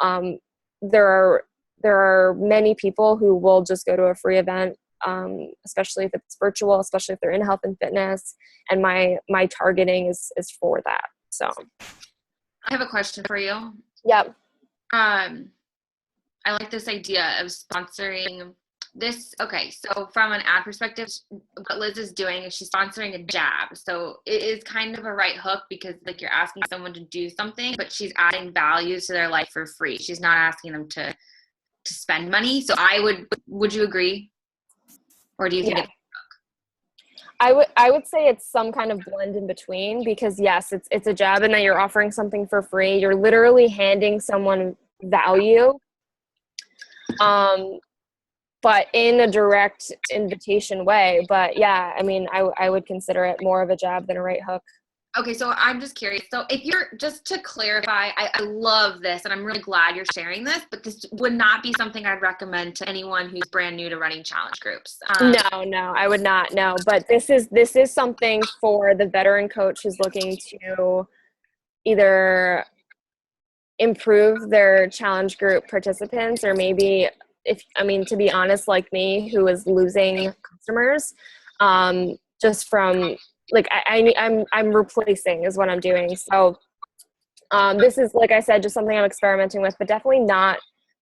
There are many people who will just go to a free event, especially if it's virtual, especially if they're in health and fitness, and my targeting is for that. So I have a question for you. Yep. I like this idea of sponsoring this. Okay, so from an ad perspective, what Liz is doing is she's sponsoring a jab. So it is kind of a right hook because like you're asking someone to do something, but she's adding value to their life for free. She's not asking them to spend money. So would you agree? Or do you think Yeah. I would say it's some kind of blend in between, because yes, it's a jab and then you're offering something for free. You're literally handing someone value, but in a direct invitation way. But yeah, I mean, I would consider it more of a jab than a right hook. Okay, so I'm just curious. So if you're, just to clarify, I love this and I'm really glad you're sharing this, but this would not be something I'd recommend to anyone who's brand new to running challenge groups. No, I would not. No, but this is something for the veteran coach who's looking to either improve their challenge group participants, or maybe to be honest, like me, who is losing customers, just from like I'm replacing is what I'm doing. So this is, like I said, just something I'm experimenting with, but definitely not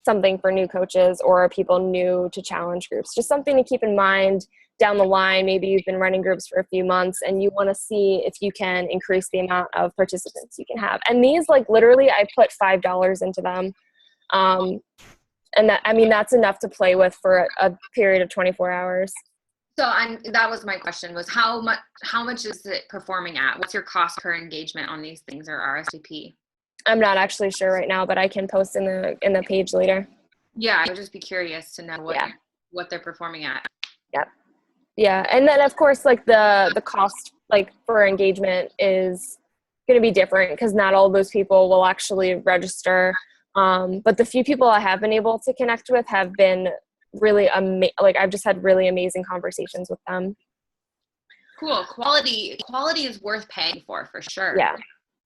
something for new coaches or people new to challenge groups. Just something to keep in mind down the line. Maybe you've been running groups for a few months and you want to see if you can increase the amount of participants you can have. And these, like, literally I put $5 into them. And that's enough to play with for a period of 24 hours. So that was my question, was how much is it performing at? What's your cost per engagement on these things, or RSVP? I'm not actually sure right now, but I can post in the page later. Yeah, I would just be curious to know what they're performing at. Yep. Yeah. And then of course, like the cost, like, for engagement is going to be different because not all of those people will actually register. But the few people I have been able to connect with have been really I've just had really amazing conversations with them. Cool. Quality is worth paying for sure. Yeah.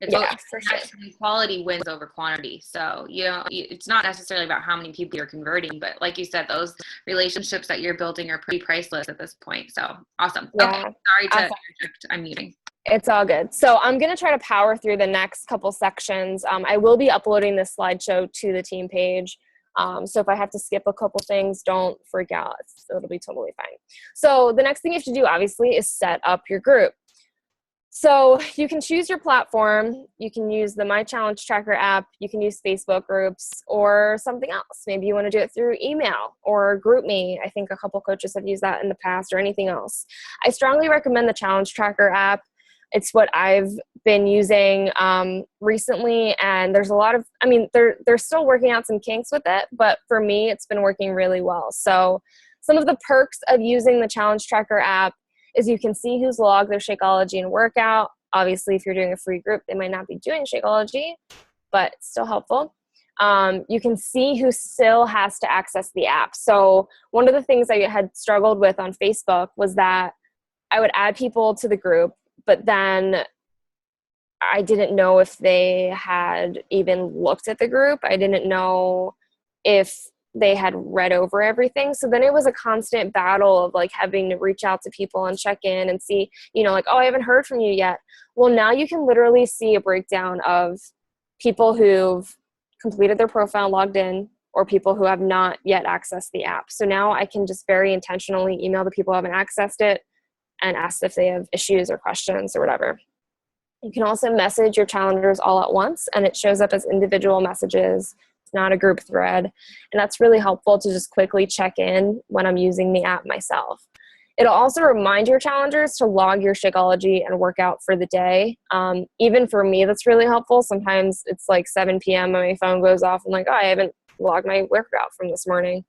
For sure. Quality wins over quantity. So, it's not necessarily about how many people you're converting, but like you said, those relationships that you're building are pretty priceless at this point. So awesome. Yeah. Okay. Sorry to interject. I'm muting. It's all good. So I'm going to try to power through the next couple sections. I will be uploading this slideshow to the team page. So if I have to skip a couple things, don't freak out. It'll be totally fine. So the next thing you have to do, obviously, is set up your group. So you can choose your platform. You can use the My Challenge Tracker app. You can use Facebook groups or something else. Maybe you want to do it through email or GroupMe. I think a couple coaches have used that in the past, or anything else. I strongly recommend the Challenge Tracker app. It's what I've been using recently, and there's a lot of, they're still working out some kinks with it, but for me, it's been working really well. So some of the perks of using the Challenge Tracker app is you can see who's logged their Shakeology and workout. Obviously, if you're doing a free group, they might not be doing Shakeology, but it's still helpful. You can see who still has to access the app. So one of the things I had struggled with on Facebook was that I would add people to the group, but then I didn't know if they had even looked at the group. I didn't know if they had read over everything. So then it was a constant battle of like having to reach out to people and check in and see, like, oh, I haven't heard from you yet. Well, now you can literally see a breakdown of people who've completed their profile, logged in, or people who have not yet accessed the app. So now I can just very intentionally email the people who haven't accessed it and ask if they have issues or questions or whatever. You can also message your challengers all at once, and it shows up as individual messages. It's not a group thread. And that's really helpful to just quickly check in when I'm using the app myself. It'll also remind your challengers to log your Shakeology and workout for the day. Even for me, that's really helpful. Sometimes it's like 7 p.m. and my phone goes off. I'm like, oh, I haven't logged my workout from this morning.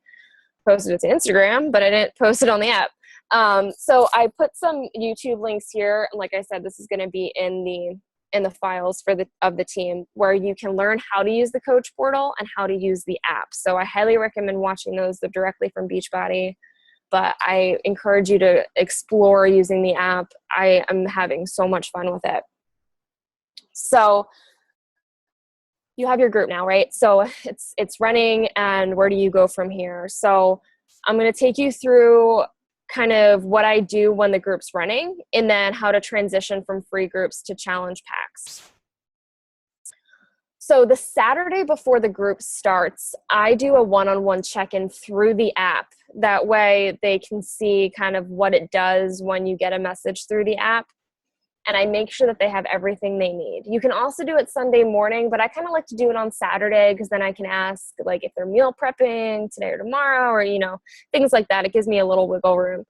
Posted it to Instagram, but I didn't post it on the app. So I put some YouTube links here. And like I said, this is going to be in the files of the team, where you can learn how to use the coach portal and how to use the app. So I highly recommend watching those. They're directly from Beachbody, but I encourage you to explore using the app. I am having so much fun with it. So you have your group now, right? So it's running, and where do you go from here? So I'm going to take you through kind of what I do when the group's running, and then how to transition from free groups to challenge packs. So the Saturday before the group starts, I do a one-on-one check-in through the app. That way they can see kind of what it does when you get a message through the app. And I make sure that they have everything they need. You can also do it Sunday morning, but I kind of like to do it on Saturday because then I can ask like if they're meal prepping today or tomorrow, or, you know, things like that. It gives me a little wiggle room.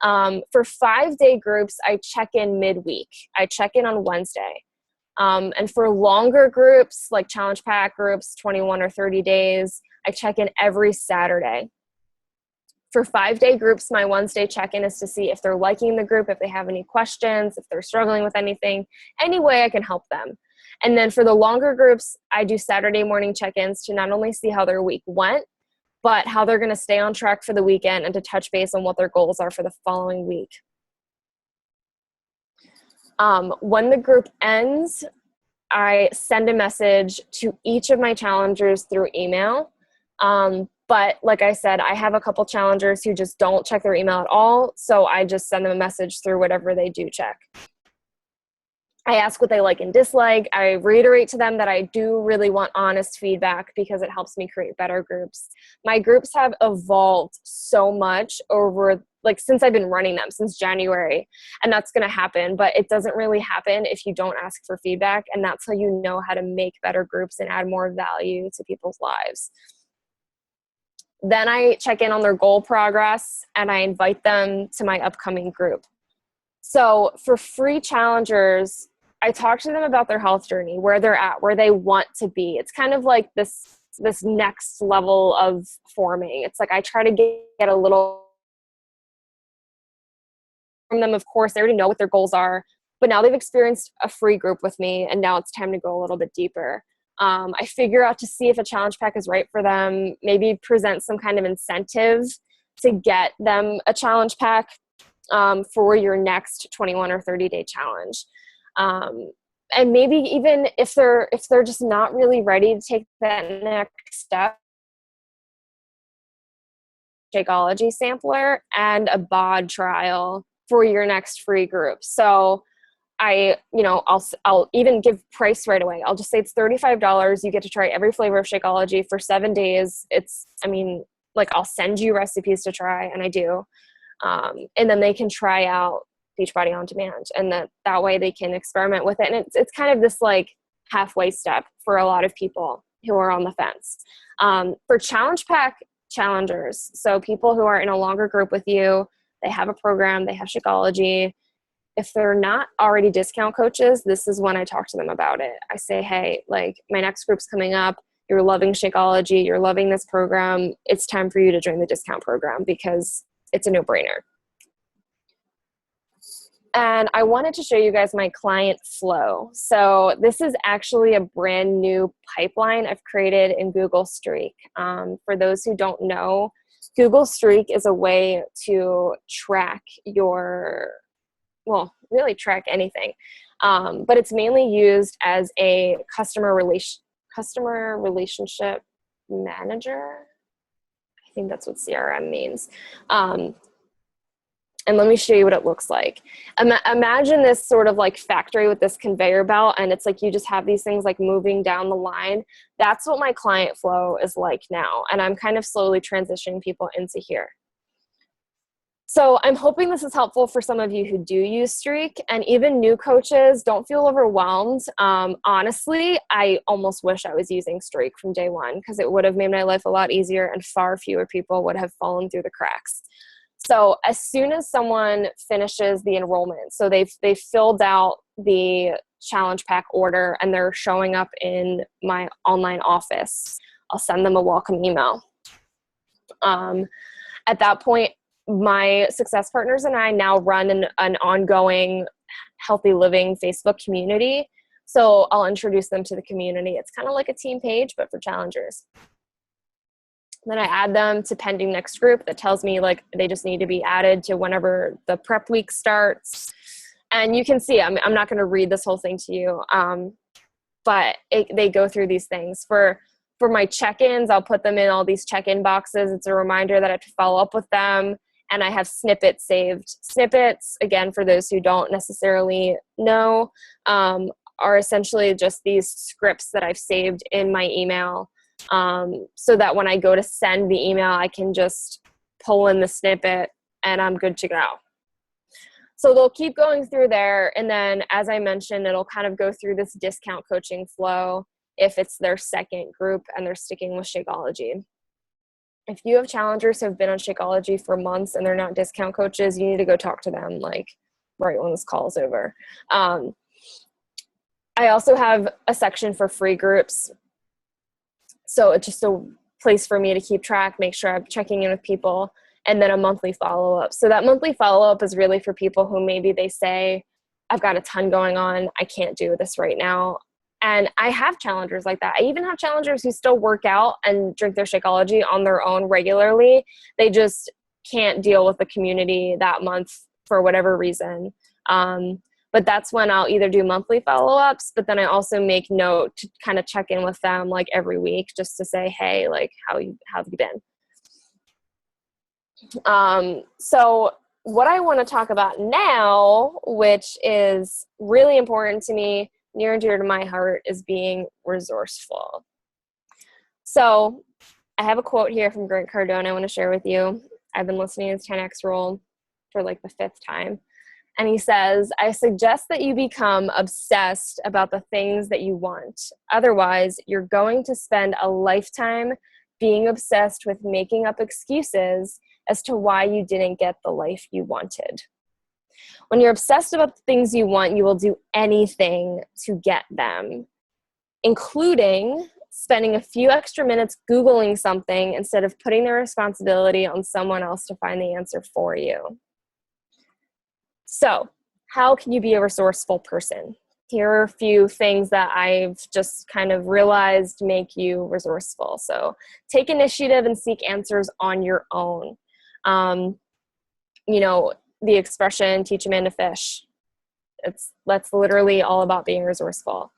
For 5-day groups, I check in midweek. I check in on Wednesday. And for longer groups, like challenge pack groups, 21 or 30 days, I check in every Saturday. For 5-day groups, my Wednesday check-in is to see if they're liking the group, if they have any questions, if they're struggling with anything, any way I can help them. And then for the longer groups, I do Saturday morning check-ins to not only see how their week went, but how they're going to stay on track for the weekend and to touch base on what their goals are for the following week. When the group ends, I send a message to each of my challengers through email. But like I said, I have a couple challengers who just don't check their email at all. So I just send them a message through whatever they do check. I ask what they like and dislike. I reiterate to them that I do really want honest feedback because it helps me create better groups. My groups have evolved so much over, like, since I've been running them, since January. And that's going to happen, but it doesn't really happen if you don't ask for feedback. And that's how you know how to make better groups and add more value to people's lives. Then I check in on their goal progress and I invite them to my upcoming group. So for free challengers, I talk to them about their health journey, where they're at, where they want to be. It's kind of like this next level of forming. It's like I try to get a little from them. Of course, they already know what their goals are, but now they've experienced a free group with me and now it's time to go a little bit deeper. I figure out to see if a challenge pack is right for them, maybe present some kind of incentive to get them a challenge pack for your next 21 or 30-day challenge. And maybe even if they're just not really ready to take that next step, Shakeology sampler and a bod trial for your next free group. So I'll even give price right away. I'll just say it's $35. You get to try every flavor of Shakeology for 7 days. I'll send you recipes to try, and I do. And then they can try out Beachbody On Demand, and that way they can experiment with it. And it's kind of this like halfway step for a lot of people who are on the fence. For challenge pack challengers, so people who are in a longer group with you, they have a program, they have Shakeology. If they're not already discount coaches, this is when I talk to them about it. I say, hey, like my next group's coming up. You're loving Shakeology. You're loving this program. It's time for you to join the discount program because it's a no-brainer. And I wanted to show you guys my client flow. So this is actually a brand new pipeline I've created in Google Streak. For those who don't know, Google Streak is a way to track really track anything. But it's mainly used as a customer relationship manager. I think that's what CRM means. And let me show you what it looks like. Imagine this sort of like factory with this conveyor belt, and it's like you just have these things like moving down the line. That's what my client flow is like now, and I'm kind of slowly transitioning people into here. So I'm hoping this is helpful for some of you who do use Streak, and even new coaches. Don't feel overwhelmed. Honestly, I almost wish I was using Streak from day one because it would have made my life a lot easier and far fewer people would have fallen through the cracks. So as soon as someone finishes the enrollment, so they've filled out the challenge pack order and they're showing up in my online office, I'll send them a welcome email. At that point, my success partners and I now run an ongoing healthy living Facebook community. So I'll introduce them to the community. It's kind of like a team page, but for challengers. Then I add them to pending next group that tells me like they just need to be added to whenever the prep week starts. And you can see, I'm not going to read this whole thing to you, but they go through these things. For my check-ins, I'll put them in all these check-in boxes. It's a reminder that I have to follow up with them. And I have snippets saved. Snippets, again, for those who don't necessarily know, are essentially just these scripts that I've saved in my email, so that when I go to send the email, I can just pull in the snippet and I'm good to go. So they'll keep going through there. And then, as I mentioned, it'll kind of go through this discount coaching flow if it's their second group and they're sticking with Shakeology. If you have challengers who have been on Shakeology for months and they're not discount coaches, you need to go talk to them like right when this call is over. I also have a section for free groups. So it's just a place for me to keep track, make sure I'm checking in with people, and then a monthly follow-up. So that monthly follow-up is really for people who maybe they say, I've got a ton going on, I can't do this right now. And I have challengers like that. I even have challengers who still work out and drink their Shakeology on their own regularly. They just can't deal with the community that month for whatever reason. But that's when I'll either do monthly follow-ups, but then I also make note to kind of check in with them like every week just to say, hey, like how have you been? So what I want to talk about now, which is really important to me, near and dear to my heart, is being resourceful. So I have a quote here from Grant Cardone I want to share with you. I've been listening to his 10X rule for like the 5th time. And he says, I suggest that you become obsessed about the things that you want. Otherwise, you're going to spend a lifetime being obsessed with making up excuses as to why you didn't get the life you wanted. When you're obsessed about the things you want, you will do anything to get them, including spending a few extra minutes Googling something instead of putting the responsibility on someone else to find the answer for you. So, how can you be a resourceful person? Here are a few things that I've just kind of realized make you resourceful. So, take initiative and seek answers on your own. The expression, teach a man to fish. That's literally all about being resourceful.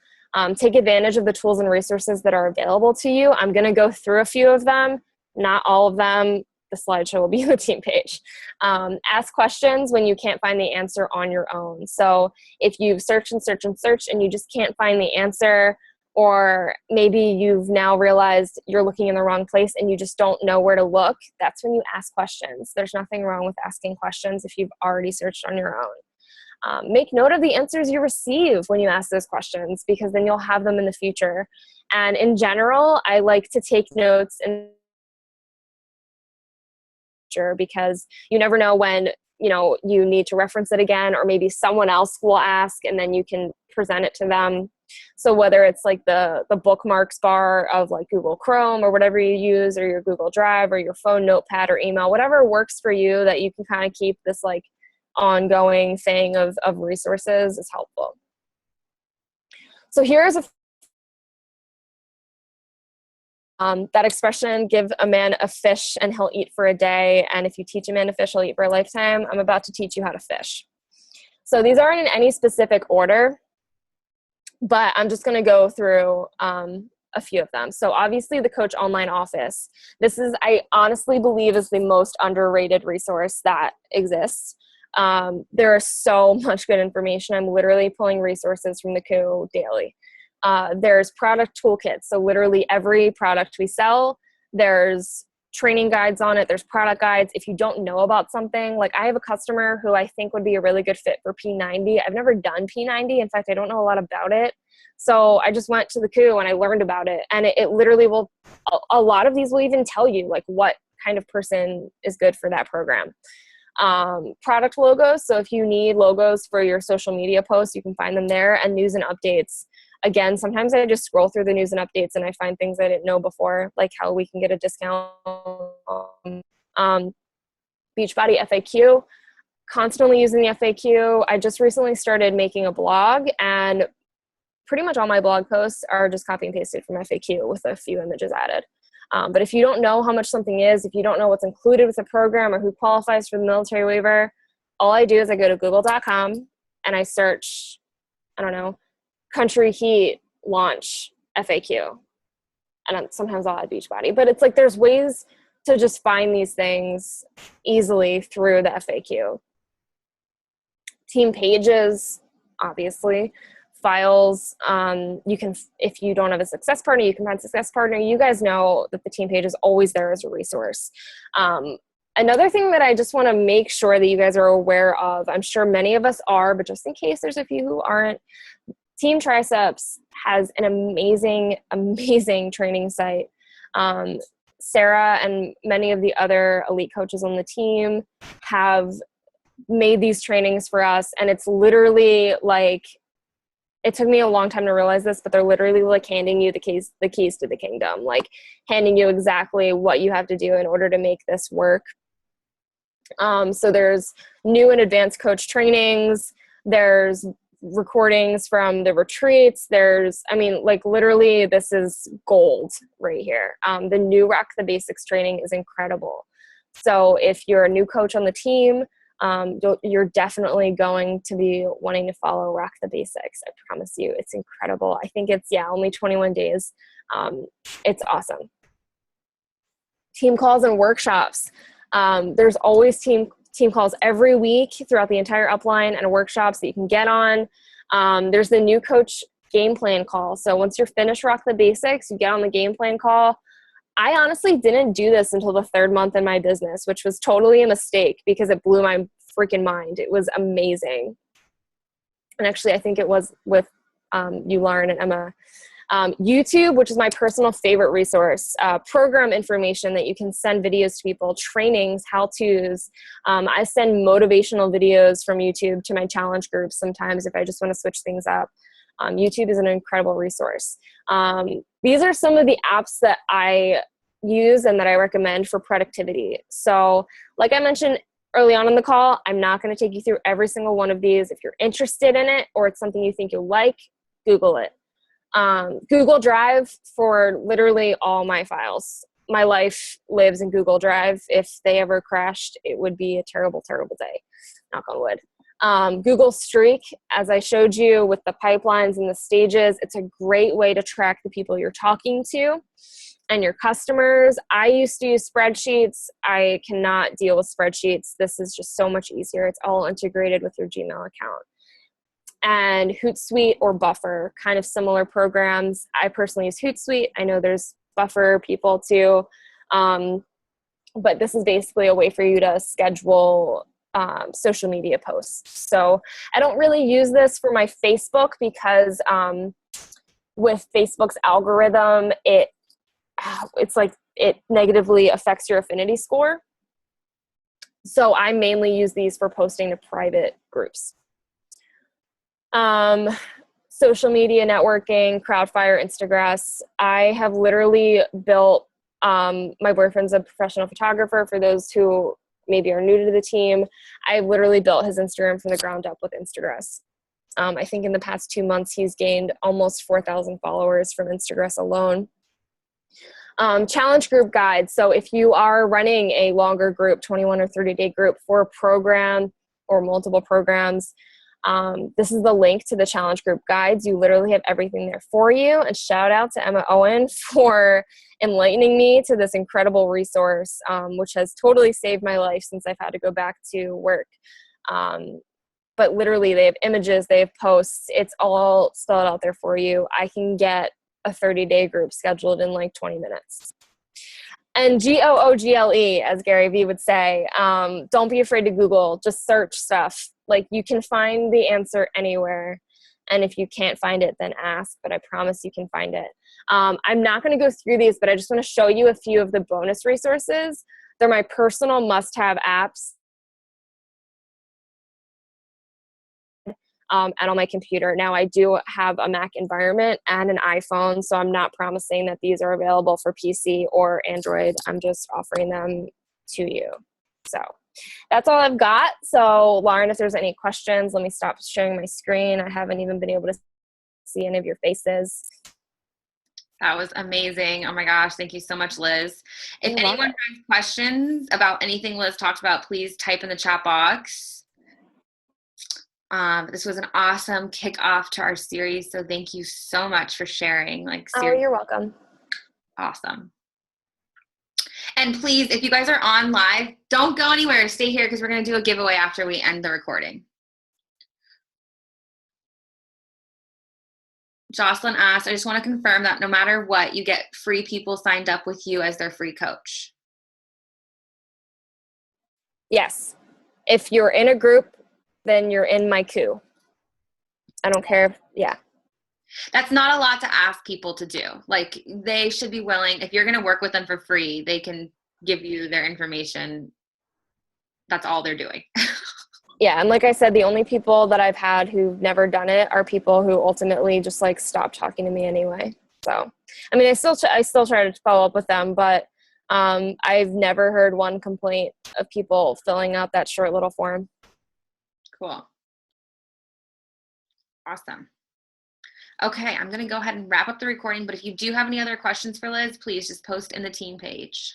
Take advantage of the tools and resources that are available to you. I'm going to go through a few of them, not all of them. The slideshow will be on the team page. Ask questions when you can't find the answer on your own. So if you've searched and searched and searched and you just can't find the answer, or maybe you've now realized you're looking in the wrong place and you just don't know where to look, that's when you ask questions. There's nothing wrong with asking questions if you've already searched on your own. Make note of the answers you receive when you ask those questions, because then you'll have them in the future. And in general, I like to take notes and because you never know when you need to reference it again, or maybe someone else will ask and then you can present it to them. So whether it's like the bookmarks bar of like Google Chrome or whatever you use, or your Google Drive or your phone notepad or email, whatever works for you that you can kind of keep this like ongoing thing of resources is helpful. So here's that expression, give a man a fish and he'll eat for a day. And if you teach a man to fish, he'll eat for a lifetime. I'm about to teach you how to fish. So these aren't in any specific order, but I'm just going to go through a few of them. So obviously the Coach Online Office. This is, I honestly believe, is the most underrated resource that exists. There is so much good information. I'm literally pulling resources from the coup daily. There's product toolkits. So literally every product we sell, there's training guides on it. There's product guides. If you don't know about something, like I have a customer who I think would be a really good fit for P90. I've never done P90. In fact, I don't know a lot about it. So I just went to the coup and I learned about it. And it literally will, a lot of these will even tell you like what kind of person is good for that program. Product logos. So if you need logos for your social media posts, you can find them there. And news and updates. Again, sometimes I just scroll through the news and updates and I find things I didn't know before, like how we can get a discount. Beachbody FAQ, constantly using the FAQ. I just recently started making a blog, and pretty much all my blog posts are just copy and pasted from FAQ with a few images added. But if you don't know how much something is, if you don't know what's included with the program or who qualifies for the military waiver, all I do is I go to google.com and I search, country heat launch FAQ. And sometimes I'll add Beachbody. But it's like there's ways to just find these things easily through the FAQ. Team pages, obviously. files. You can, if you don't have a success partner, you can find success partner. You guys know that the team page is always there as a resource. Another thing that I just want to make sure that you guys are aware of, I'm sure many of us are, but just in case there's a few who aren't, Team Triceps has an amazing, amazing training site. Sarah and many of the other elite coaches on the team have made these trainings for us, and it's literally like, it took me a long time to realize this, but they're literally like handing you the keys to the kingdom, like handing you exactly what you have to do in order to make this work. So there's new and advanced coach trainings, there's recordings from the retreats, like literally this is gold right here. The new Rock the Basics training is incredible. So if you're a new coach on the team, you're definitely going to be wanting to follow Rock the Basics. I promise you, it's incredible. I think it's, only 21 days. It's awesome. Team calls and workshops. There's always team calls every week throughout the entire upline, and workshops that you can get on. There's the new coach game plan call. So once you're finished Rock the Basics, you get on the game plan call. I honestly didn't do this until the 3rd month in my business, which was totally a mistake because it blew my freaking mind. It was amazing. And actually, I think it was with you, Lauren and Emma. YouTube, which is my personal favorite resource, program information that you can send videos to people, trainings, how-tos. I send motivational videos from YouTube to my challenge groups sometimes if I just want to switch things up. YouTube is an incredible resource. These are some of the apps that I use and that I recommend for productivity. So like I mentioned early on in the call, I'm not going to take you through every single one of these. If you're interested in it or it's something you think you'll like, Google it. Google Drive for literally all my files. My life lives in Google Drive. If they ever crashed, it would be a terrible, terrible day. Knock on wood. Google Streak, as I showed you with the pipelines and the stages, it's a great way to track the people you're talking to and your customers. I used to use spreadsheets. I cannot deal with spreadsheets. This is just so much easier. It's all integrated with your Gmail account. And Hootsuite or Buffer, kind of similar programs. I personally use Hootsuite. I know there's Buffer people too. But this is basically a way for you to schedule social media posts. So I don't really use this for my Facebook because with Facebook's algorithm, it's like it negatively affects your affinity score. So I mainly use these for posting to private groups. Social media networking, Crowdfire, Instagrass. I have literally built, my boyfriend's a professional photographer. For those who maybe are new to the team, I literally built his Instagram from the ground up with Instagrass. I think in the past 2 months, he's gained almost 4,000 followers from Instagrass alone. Challenge group guides. So if you are running a longer group, 21 or 30-day group for a program or multiple programs, this is the link to the challenge group guides. You literally have everything there for you. And shout out to Emma Owen for enlightening me to this incredible resource, which has totally saved my life since I've had to go back to work. But literally they have images, they have posts, it's all spelled out there for you. I can get a 30-day group scheduled in like 20 minutes. And GOOGLE, as Gary Vee would say, don't be afraid to Google, just search stuff. Like you can find the answer anywhere. And if you can't find it, then ask, but I promise you can find it. I'm not going to go through these, but I just want to show you a few of the bonus resources. They're my personal must-have apps. And on my computer. Now I do have a Mac environment and an iPhone, so I'm not promising that these are available for PC or Android. I'm just offering them to you. So that's all I've got. So Lauren, if there's any questions, let me stop sharing my screen. I haven't even been able to see any of your faces. That was amazing. Oh my gosh. Thank you so much, Liz. If anyone has questions about anything Liz talked about, please type in the chat box. This was an awesome kickoff to our series. So thank you so much for sharing. You're welcome. Awesome. And please, if you guys are on live, don't go anywhere. Stay here because we're going to do a giveaway after we end the recording. Jocelyn asked, I just want to confirm that no matter what, you get free people signed up with you as their free coach. Yes. If you're in a group, then you're in my queue. I don't care if, yeah. That's not a lot to ask people to do. Like, they should be willing, if you're going to work with them for free, they can give you their information. That's all they're doing. Yeah, and like I said, the only people that I've had who've never done it are people who ultimately just like stop talking to me anyway. So, I mean, I still try to follow up with them, but I've never heard one complaint of people filling out that short little form. Cool. Awesome. Okay, I'm going to go ahead and wrap up the recording, but if you do have any other questions for Liz, please just post in the team page.